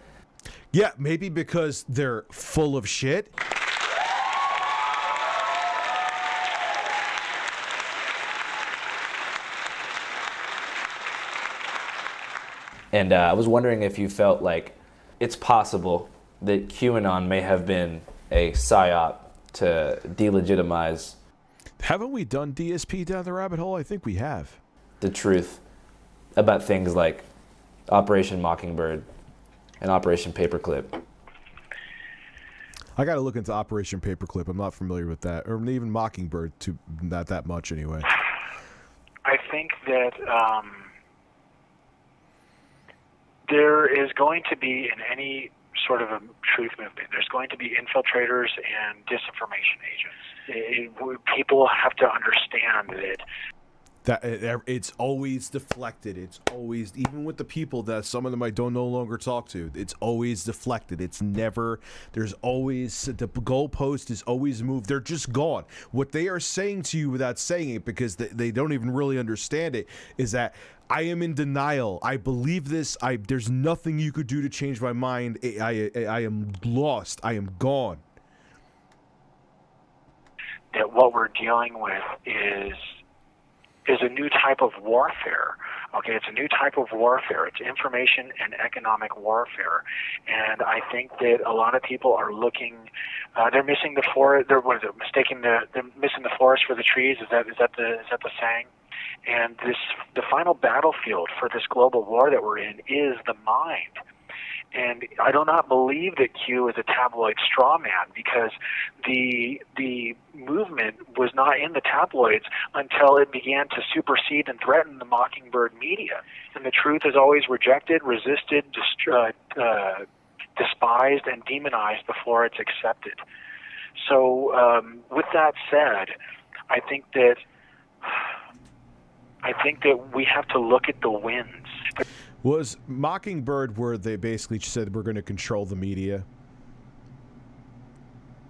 Yeah, maybe because they're full of shit. And I was wondering if you felt like it's possible that QAnon may have been a psyop to delegitimize. Haven't we done DSP down the rabbit hole? I think we have. The truth about things like Operation Mockingbird and Operation Paperclip. I got to look into Operation Paperclip. I'm not familiar with that, or even Mockingbird, not that much anyway. I think that there is going to be, in any sort of a truth movement, there's going to be infiltrators and disinformation agents. People have to understand that it's always deflected. It's always, even with the people that some of them I don't no longer talk to, it's always deflected. It's never, there's always, the goalpost is always moved. They're just gone. What they are saying to you without saying it, because they don't even really understand it, is that I am in denial. I believe this. There's nothing you could do to change my mind. I am lost. I am gone. That what we're dealing with is a new type of warfare. Okay, it's a new type of warfare. It's information and economic warfare, and I think that a lot of people are looking. They're missing the forest. They're missing the forest for the trees. Is that the saying? And the final battlefield for this global war that we're in is the mind. And I do not believe that Q is a tabloid straw man, because the movement was not in the tabloids until it began to supersede and threaten the Mockingbird media. And the truth is always rejected, resisted, despised, and demonized before it's accepted. So with that said, I think that we have to look at the wins. Was Mockingbird where they basically said we're going to control the media?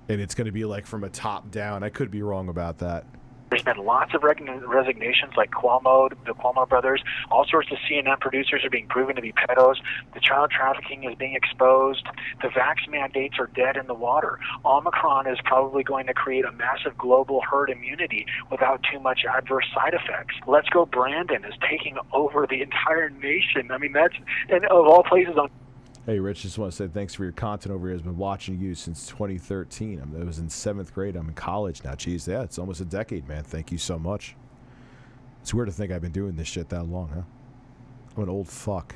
And it's going to be like from a top down. I could be wrong about that. There's been lots of resignations, like Cuomo, the Cuomo brothers. All sorts of CNN producers are being proven to be pedos. The child trafficking is being exposed. The vax mandates are dead in the water. Omicron is probably going to create a massive global herd immunity without too much adverse side effects. Let's Go Brandon is taking over the entire nation. I mean, that's, and of all places on. Hey, Rich, just want to say thanks for your content over here. I've been watching you since 2013. I was in 7th grade. I'm in college now. Jeez, yeah, it's almost a decade, man. Thank you so much. It's weird to think I've been doing this shit that long, huh? I'm an old fuck.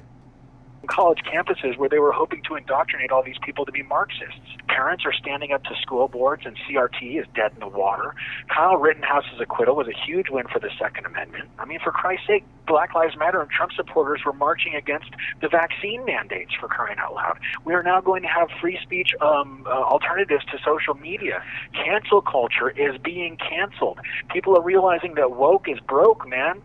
College campuses where they were hoping to indoctrinate all these people to be Marxists. Parents are standing up to school boards, and CRT is dead in the water. Kyle Rittenhouse's acquittal was a huge win for the Second Amendment. I mean, for Christ's sake, Black Lives Matter and Trump supporters were marching against the vaccine mandates, for crying out loud. We are now going to have free speech alternatives to social media. Cancel culture is being canceled. People are realizing that woke is broke, man.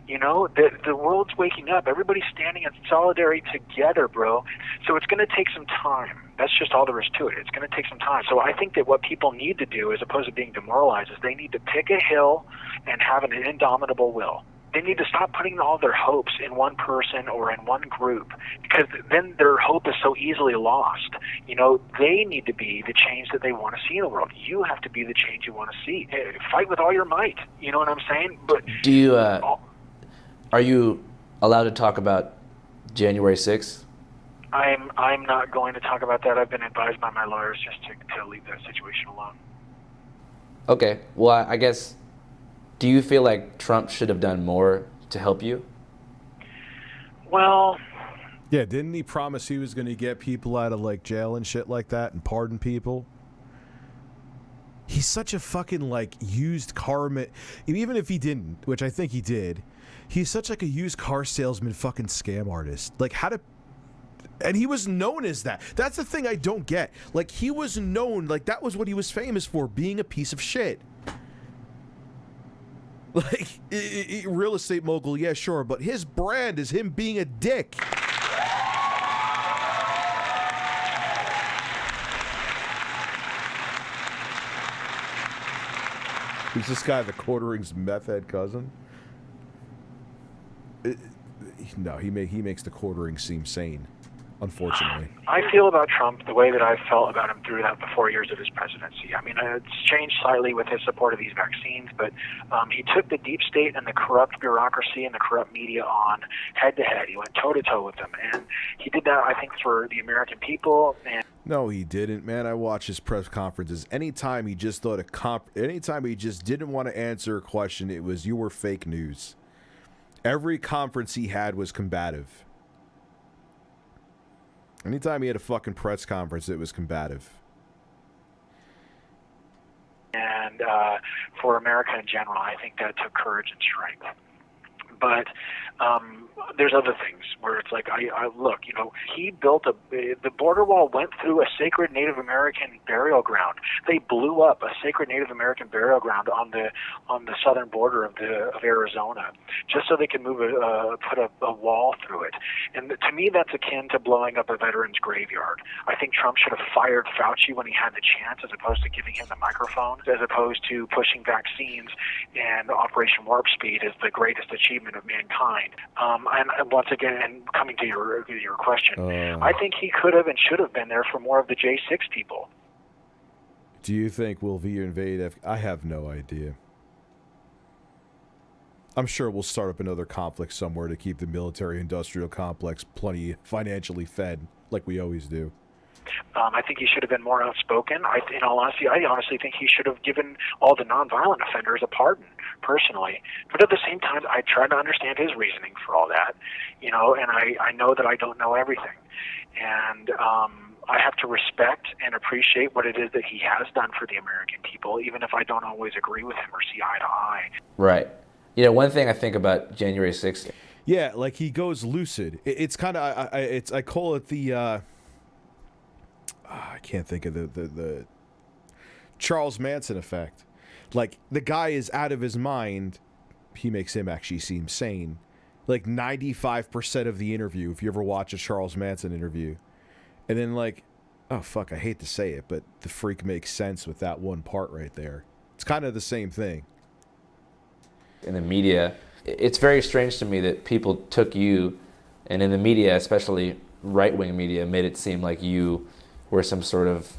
You know, the world's waking up. Everybody's standing in solidarity together, bro. So it's going to take some time. That's just all there is to it. It's going to take some time. So I think that what people need to do, as opposed to being demoralized, is they need to pick a hill and have an indomitable will. They need to stop putting all their hopes in one person or in one group, because then their hope is so easily lost. You know, they need to be the change that they want to see in the world. You have to be the change you want to see. Fight with all your might. You know what I'm saying? But do you? Are you allowed to talk about January 6th? I'm not going to talk about that. I've been advised by my lawyers just to leave that situation alone. Okay. Well, I guess, do you feel like Trump should have done more to help you? Well, yeah, didn't he promise he was going to get people out of like jail and shit like that and pardon people? He's such a fucking like used car, even if he didn't, which I think he did. He's such like a used car salesman fucking scam artist. Like and he was known as that. That's the thing I don't get. Like he was known, like that was what he was famous for, being a piece of shit. Like real estate mogul, yeah, sure, but his brand is him being a dick. Who's this guy, the Quartering's meth head cousin? No, he makes the Quartering seem sane. unfortunately. I feel about Trump the way that I felt about him throughout the 4 years of his presidency. I mean, it's changed slightly with his support of these vaccines, but he took the deep state and the corrupt bureaucracy and the corrupt media on head-to-head. He went toe-to-toe with them, and he did that, I think, for the American people. And no, he didn't, man. I watch his press conferences. Anytime he just thought anytime he just didn't want to answer a question, it was, you were fake news. Every conference he had was combative. Anytime he had a fucking press conference, it was combative. And for America in general, I think that took courage and strength. But there's other things where it's like, I look, you know, he built the border wall went through a sacred Native American burial ground. They blew up a sacred Native American burial ground on the southern border of Arizona, just so they could put a wall through it. And to me, that's akin to blowing up a veteran's graveyard. I think Trump should have fired Fauci when he had the chance, as opposed to giving him the microphone, as opposed to pushing vaccines and Operation Warp Speed as the greatest achievement of mankind. And once again, coming to your question, I think he could have and should have been there for more of the J6 people. Do you think we'll invade? I have no idea. I'm sure we'll start up another conflict somewhere to keep the military-industrial complex plenty financially fed, like we always do. I think he should have been more outspoken. In all honesty, I honestly think he should have given all the nonviolent offenders a pardon, personally. But at the same time, I try to understand his reasoning for all that, you know, and I know that I don't know everything. And I have to respect and appreciate what it is that he has done for the American people, even if I don't always agree with him or see eye to eye. Right. You know, one thing I think about January 6th. Yeah, like he goes lucid. It's kind of, I call it the, I can't think of the Charles Manson effect. Like, the guy is out of his mind. He makes him actually seem sane. Like 95% of the interview, if you ever watch a Charles Manson interview, and then like, oh fuck, I hate to say it, but the freak makes sense with that one part right there. It's kind of the same thing. In the media, it's very strange to me that people took you, and in the media, especially right-wing media, made it seem like you were some sort of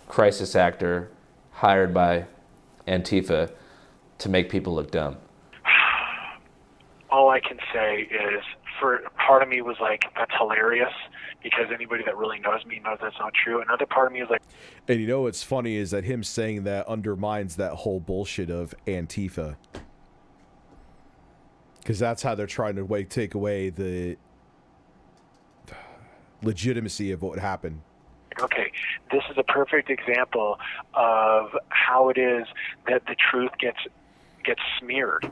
crisis actor hired by Antifa to make people look dumb. All I can say is, for part of me was like, that's hilarious, because anybody that really knows me knows that's not true. Another part of me is like... And you know what's funny is that him saying that undermines that whole bullshit of Antifa. Because that's how they're trying to take away the legitimacy of what happened. Okay, this is a perfect example of how it is that the truth gets smeared.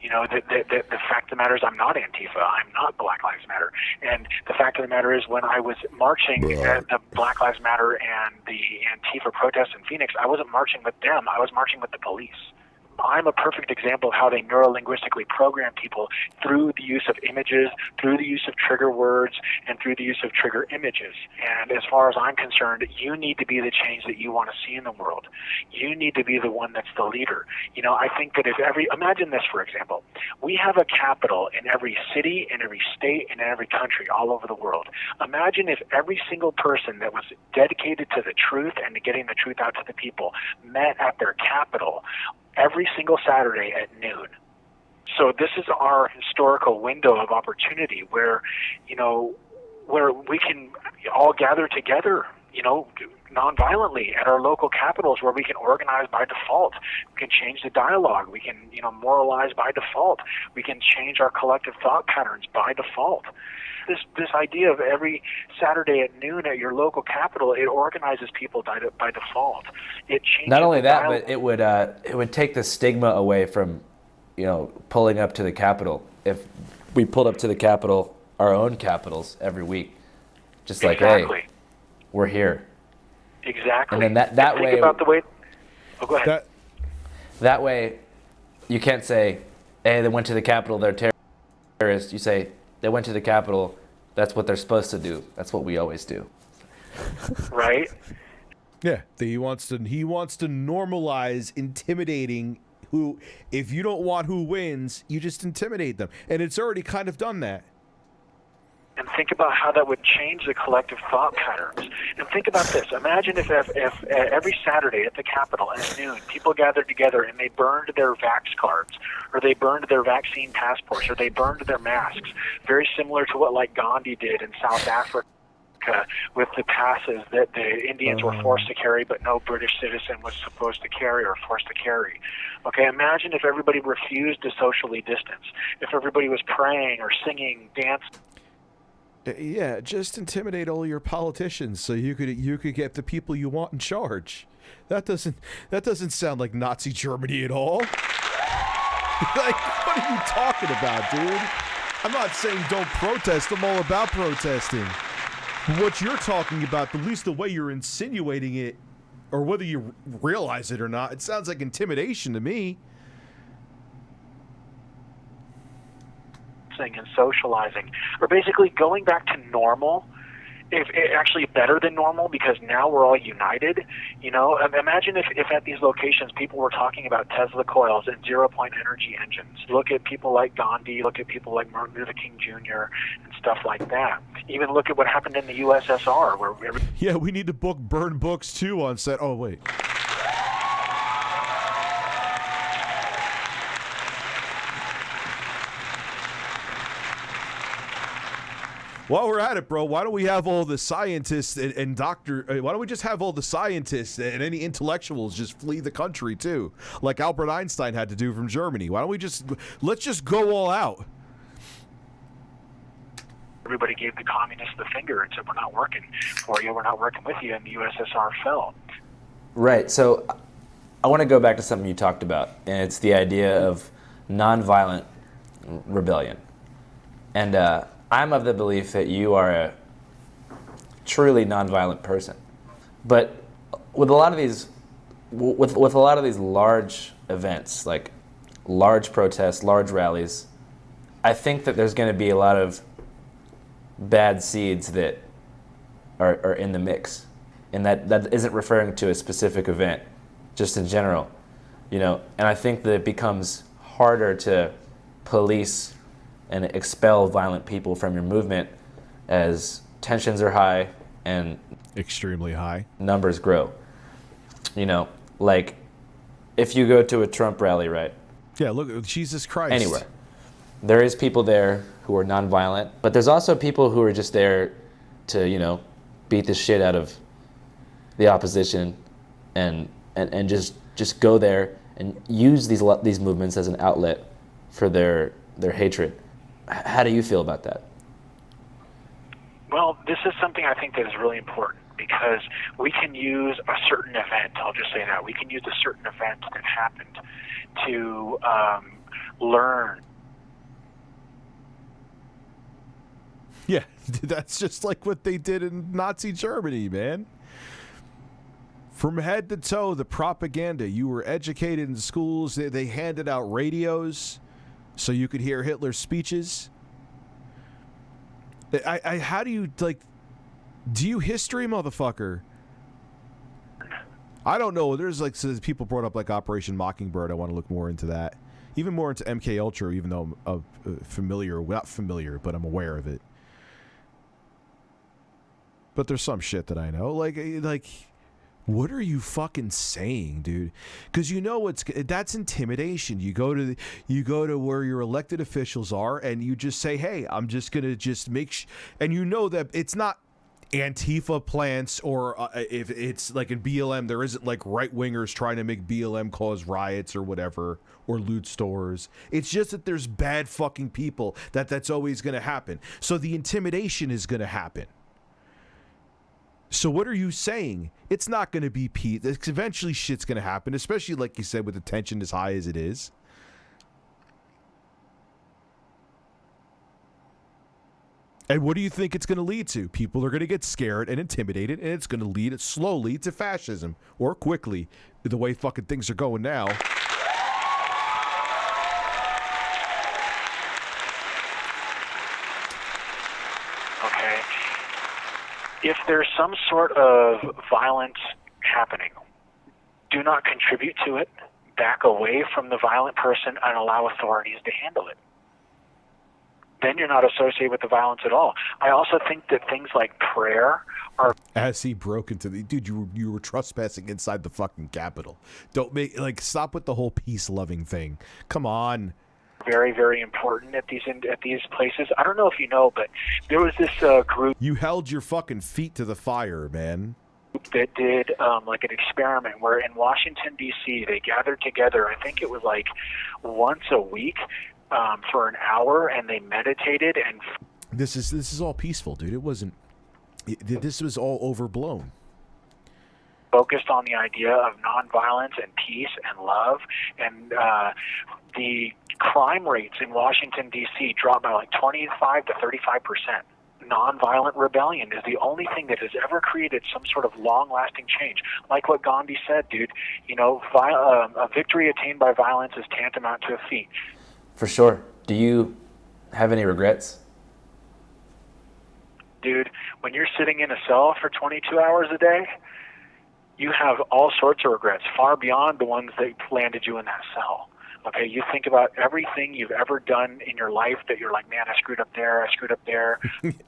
You know, the fact of the matter is I'm not Antifa. I'm not Black Lives Matter. And the fact of the matter is when I was marching at the Black Lives Matter and the Antifa protests in Phoenix, I wasn't marching with them. I was marching with the police. I'm a perfect example of how they neurolinguistically program people through the use of images, through the use of trigger words, and through the use of trigger images. And as far as I'm concerned, you need to be the change that you want to see in the world. You need to be the one that's the leader. You know, I think that imagine this, for example. We have a capital in every city, in every state, and in every country all over the world. Imagine if every single person that was dedicated to the truth and to getting the truth out to the people met at their capital every single Saturday at noon. So this is our historical window of opportunity where, you know, where we can all gather together, you know, nonviolently at our local capitals where we can organize by default. We can change the dialogue. We can, you know, moralize by default. We can change our collective thought patterns by default. This idea of every Saturday at noon at your local capital, it organizes people by default. It changes. Not only that, but it would take the stigma away from, you know, pulling up to the Capitol. If we pulled up to the Capitol, our own capitals every week, just like, exactly. Hey, we're here. Exactly. And then that way. Think about the way. Oh, go ahead. That way, you can't say, hey, they went to the Capitol, they're terrorists. You say, they went to the Capitol, that's what they're supposed to do. That's what we always do. Right? Yeah, he wants to normalize intimidating who, if you don't want who wins, you just intimidate them. And it's already kind of done that. And Think about how that would change the collective thought patterns. And think about this. Imagine if every Saturday at the Capitol at noon, people gathered together and they burned their vax cards, or they burned their vaccine passports, or they burned their masks, very similar to what like Gandhi did in South Africa with the passes that the Indians were forced to carry, but no British citizen was supposed to carry or forced to carry. Okay, imagine if everybody refused to socially distance, if everybody was praying or singing, dancing. Yeah, just intimidate all your politicians so you could get the people you want in charge. That doesn't sound like Nazi Germany at all. Like, what are you talking about, dude? I'm not saying don't protest. I'm all about protesting. What you're talking about, at least the way you're insinuating it, or whether you realize it or not, it sounds like intimidation to me. And socializing, or basically going back to normal, if actually better than normal, because now we're all united. You know, imagine if at these locations people were talking about Tesla coils and zero-point energy engines. Look at people like Gandhi, look at people like Martin Luther King Jr. and stuff like that. Even look at what happened in the USSR, where yeah, we need to burn books too on set. Oh wait. While we're at it, bro, why don't we have all the scientists and why don't we just have all the scientists and any intellectuals just flee the country too, like Albert Einstein had to do from Germany? Why don't we let's just go all out? Everybody gave the communists the finger and said, we're not working for you, we're not working with you, and the USSR fell. Right, so I want to go back to something you talked about, and it's the idea of nonviolent rebellion. And I'm of the belief that you are a truly nonviolent person. But with a lot of these with a lot of these large events, like large protests, large rallies, I think that there's going to be a lot of bad seeds that are in the mix. And that isn't referring to a specific event, just in general. You know, and I think that it becomes harder to police and expel violent people from your movement as tensions are high and extremely high numbers grow. You know, like if you go to a Trump rally, right? Yeah, look, Jesus Christ. Anywhere. There is people there who are nonviolent, but there's also people who are just there to, you know, beat the shit out of the opposition and just go there and use these movements as an outlet for their hatred. How do you feel about that? Well, this is something I think that is really important, because we can use a certain event, I'll just say that, we can use a certain event that happened to learn. Yeah, that's just like what they did in Nazi Germany, man. From head to toe, the propaganda. You were educated in schools. They handed out radios so you could hear Hitler's speeches. How do you, like, do you history, motherfucker? I don't know. There's, like, so people brought up, like, Operation Mockingbird. I want to look more into that. Even more into MK Ultra, even though I'm not familiar, but I'm aware of it. But there's some shit that I know. Like, what are you fucking saying, dude? Because you know that's intimidation. You go to where your elected officials are, and you just say, "Hey, I'm just gonna just make," and you know that it's not Antifa plants, or if it's like in BLM, there isn't like right wingers trying to make BLM cause riots or whatever, or loot stores. It's just that there's bad fucking people. That's always gonna happen. So the intimidation is gonna happen. So what are you saying? It's not going to be peace. Eventually shit's going to happen, especially like you said with the tension as high as it is. And what do you think it's going to lead to? People are going to get scared and intimidated, and it's going to lead slowly to fascism, or quickly, the way fucking things are going now. If there's some sort of violence happening, do not contribute to it. Back away from the violent person and allow authorities to handle it. then you're not associated with the violence at all. I also think that things like prayer are... As he broke into the... Dude, you were trespassing inside the fucking Capitol. Don't make... Like, stop with the whole peace-loving thing. Come on. very, very important at these places. I don't know if you know, but there was this group... You held your fucking feet to the fire, man. ...that did like an experiment where in Washington, D.C., they gathered together, I think it was like once a week for an hour, and they meditated and... This is all peaceful, dude. It wasn't... This was all overblown. Focused on the idea of nonviolence and peace and love, and the crime rates in Washington, D.C. dropped by like 25 to 35%. Nonviolent rebellion is the only thing that has ever created some sort of long-lasting change. Like what Gandhi said, dude, you know, a victory attained by violence is tantamount to a defeat. For sure. Do you have any regrets? Dude, when you're sitting in a cell for 22 hours a day, you have all sorts of regrets, far beyond the ones that landed you in that cell. Okay, you think about everything you've ever done in your life that you're like, man, I screwed up there, I screwed up there.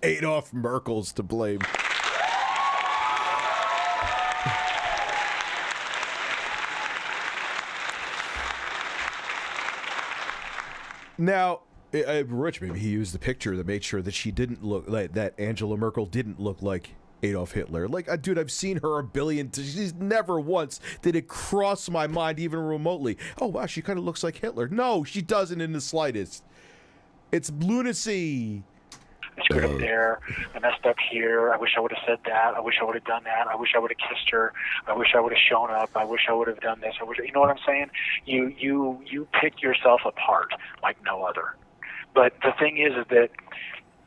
Adolf Merkel's to blame. Now, Rich, maybe he used the picture that made sure that she didn't look like that. Angela Merkel didn't look like Adolf Hitler. Like, dude, I've seen her a billion times. She's never once did it cross my mind, even remotely. Oh, wow, she kind of looks like Hitler. No, she doesn't in the slightest. It's lunacy. I screwed up there. I messed up here. I wish I would have said that. I wish I would have done that. I wish I would have kissed her. I wish I would have shown up. I wish I would have done this. I wish, you know what I'm saying? You pick yourself apart like no other. But the thing is that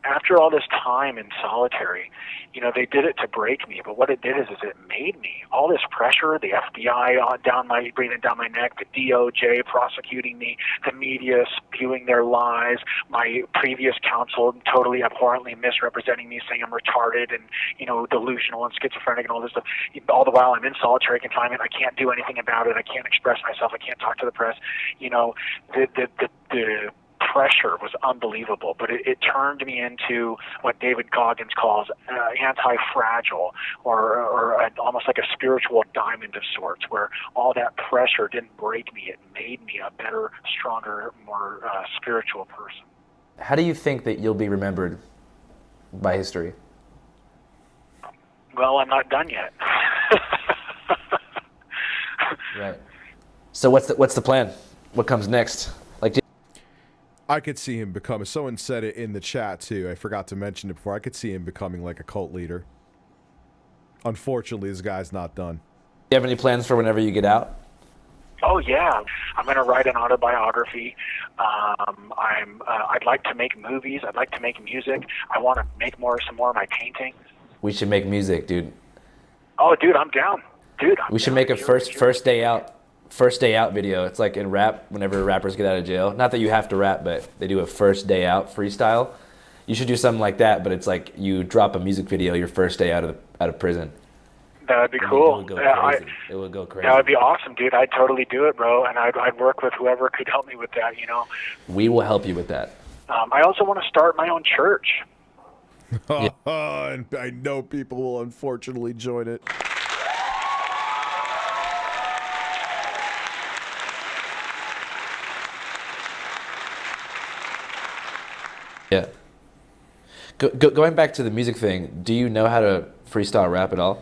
after all this time in solitary, you know, they did it to break me, but what it did is it made me. All this pressure, the FBI breathing down my neck, the DOJ prosecuting me, the media spewing their lies, my previous counsel totally abhorrently misrepresenting me, saying I'm retarded and, you know, delusional and schizophrenic and all this stuff. All the while I'm in solitary confinement, I can't do anything about it. I can't express myself. I can't talk to the press. You know, the pressure was unbelievable, but it turned me into what David Goggins calls anti-fragile, or almost like a spiritual diamond of sorts, where all that pressure didn't break me. It made me a better, stronger, more spiritual person. How do you think that you'll be remembered by history? Well, I'm not done yet. Right. So what's the plan? What comes next? I could see him become, someone said it in the chat too, I forgot to mention it before, I could see him becoming like a cult leader. Unfortunately, this guy's not done. Do you have any plans for whenever you get out? Oh yeah, I'm going to write an autobiography. I'd like to make movies. I'd like to make music. I want to make some more of my paintings. We should make music, dude. Oh, dude, I'm down. Dude, we should make a first day out video. It's like in rap, whenever rappers get out of jail. Not that you have to rap, but they do a first day out freestyle. You should do something like that, but it's like you drop a music video your first day out of prison. That would be cool. It would go crazy. That would be awesome, dude. I'd totally do it, bro. And I'd work with whoever could help me with that, you know. We will help you with that. I also want to start my own church. Yeah. And I know people will unfortunately join it. Yeah. Going back to the music thing, do you know how to freestyle rap at all?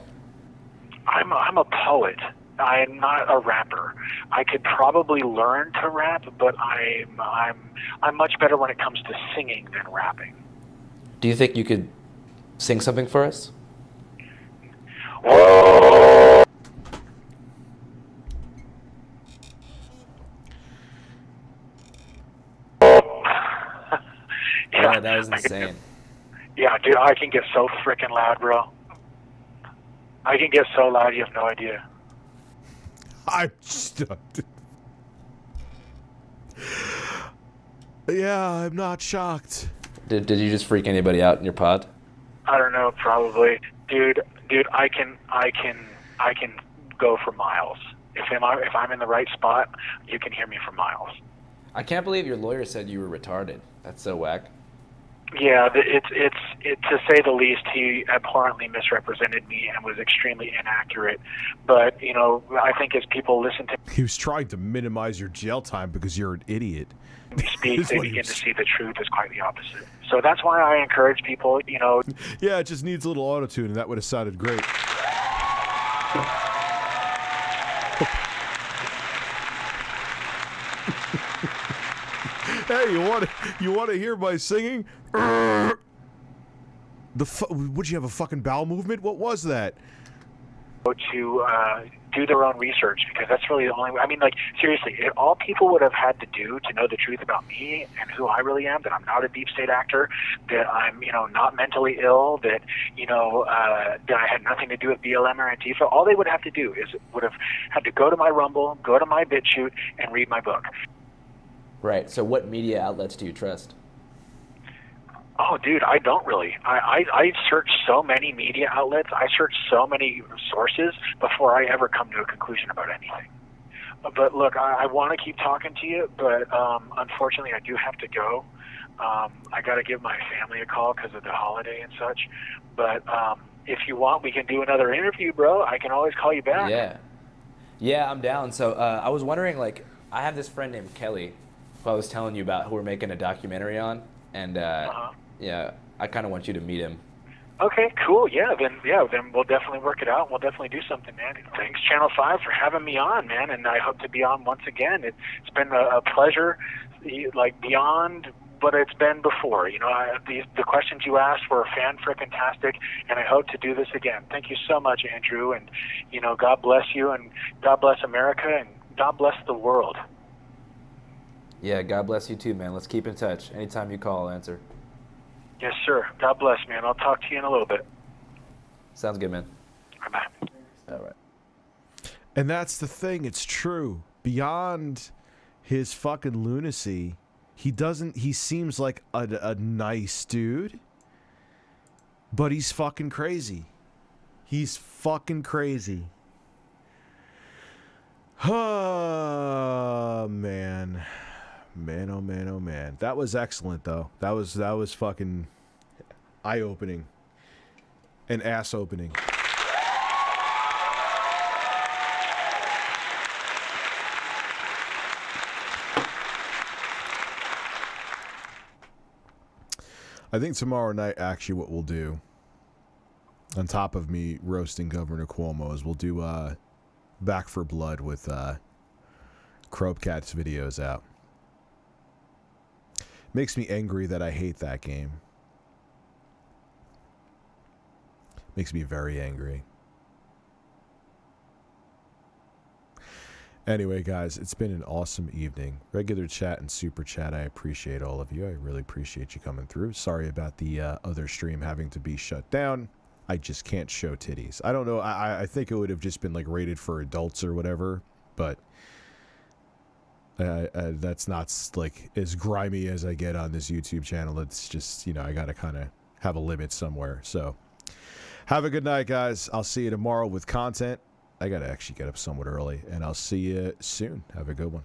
I'm a poet. I'm not a rapper. I could probably learn to rap, but I'm much better when it comes to singing than rapping. Do you think you could sing something for us? Yeah, that was insane. Yeah, dude, I can get so freaking loud, bro. I can get so loud, you have no idea. I'm stunned. Yeah, I'm not shocked. Did you just freak anybody out in your pod? I don't know, probably. Dude, I can go for miles. If I'm in the right spot, you can hear me for miles. I can't believe your lawyer said you were retarded. That's so whack. Yeah, to say the least, he abhorrently misrepresented me and was extremely inaccurate. But, you know, I think as people listen to He was trying to minimize your jail time because you're an idiot. me speak, they begin to see the truth is quite the opposite. So that's why I encourage people, you know. Yeah, it just needs a little auto-tune, and that would have sounded great. Hey, you want to hear my singing? Would you have a fucking bowel movement? What was that? To do their own research, because that's really the only way. I mean, like, seriously, all people would have had to do to know the truth about me and who I really am, that I'm not a deep state actor, that I'm, you know, not mentally ill, that, you know, that I had nothing to do with BLM or Antifa, all they would have to do is would have had to go to my Rumble, go to my BitChute, and read my book. Right. So what media outlets do you trust? Oh, dude, I don't really. I search so many media outlets. I search so many sources before I ever come to a conclusion about anything. But look, I want to keep talking to you, but unfortunately I do have to go. I got to give my family a call because of the holiday and such. But if you want, we can do another interview, bro. I can always call you back. Yeah, I'm down. So I was wondering, like, I have this friend named Kelly, who I was telling you about, who we're making a documentary on, and yeah, I kind of want you to meet him. Okay, cool. Then we'll definitely work it out. And we'll definitely do something, man. Thanks, Channel 5, for having me on, man. And I hope to be on once again. It's been a pleasure, like beyond what it's been before. You know, the questions you asked were fan-frickin-tastic, and I hope to do this again. Thank you so much, Andrew. And, you know, God bless you, and God bless America, and God bless the world. Yeah, God bless you too, man. Let's keep in touch. Anytime you call, I'll answer. Yes, sir. God bless, man. I'll talk to you in a little bit. Sounds good, man. Bye. All right. And that's the thing. It's true. Beyond his fucking lunacy, he seems like a nice dude, but he's fucking crazy. He's fucking crazy. Oh, man. Man, oh man, oh man. That was excellent, though. That was fucking eye-opening and ass-opening. I think tomorrow night, actually, what we'll do, on top of me roasting Governor Cuomo, is we'll do Back for Blood with Cropecat's videos out. Makes me angry that I hate that game. Makes me very angry. Anyway, guys, it's been an awesome evening. Regular chat and super chat, I appreciate all of you. I really appreciate you coming through. Sorry about the other stream having to be shut down. I just can't show titties. I don't know. I think it would have just been like rated for adults or whatever, but that's not like as grimy as I get on this YouTube channel. It's just, you know, I got to kind of have a limit somewhere. So have a good night, guys. I'll see you tomorrow with content. I got to actually get up somewhat early, and I'll see you soon. Have a good one.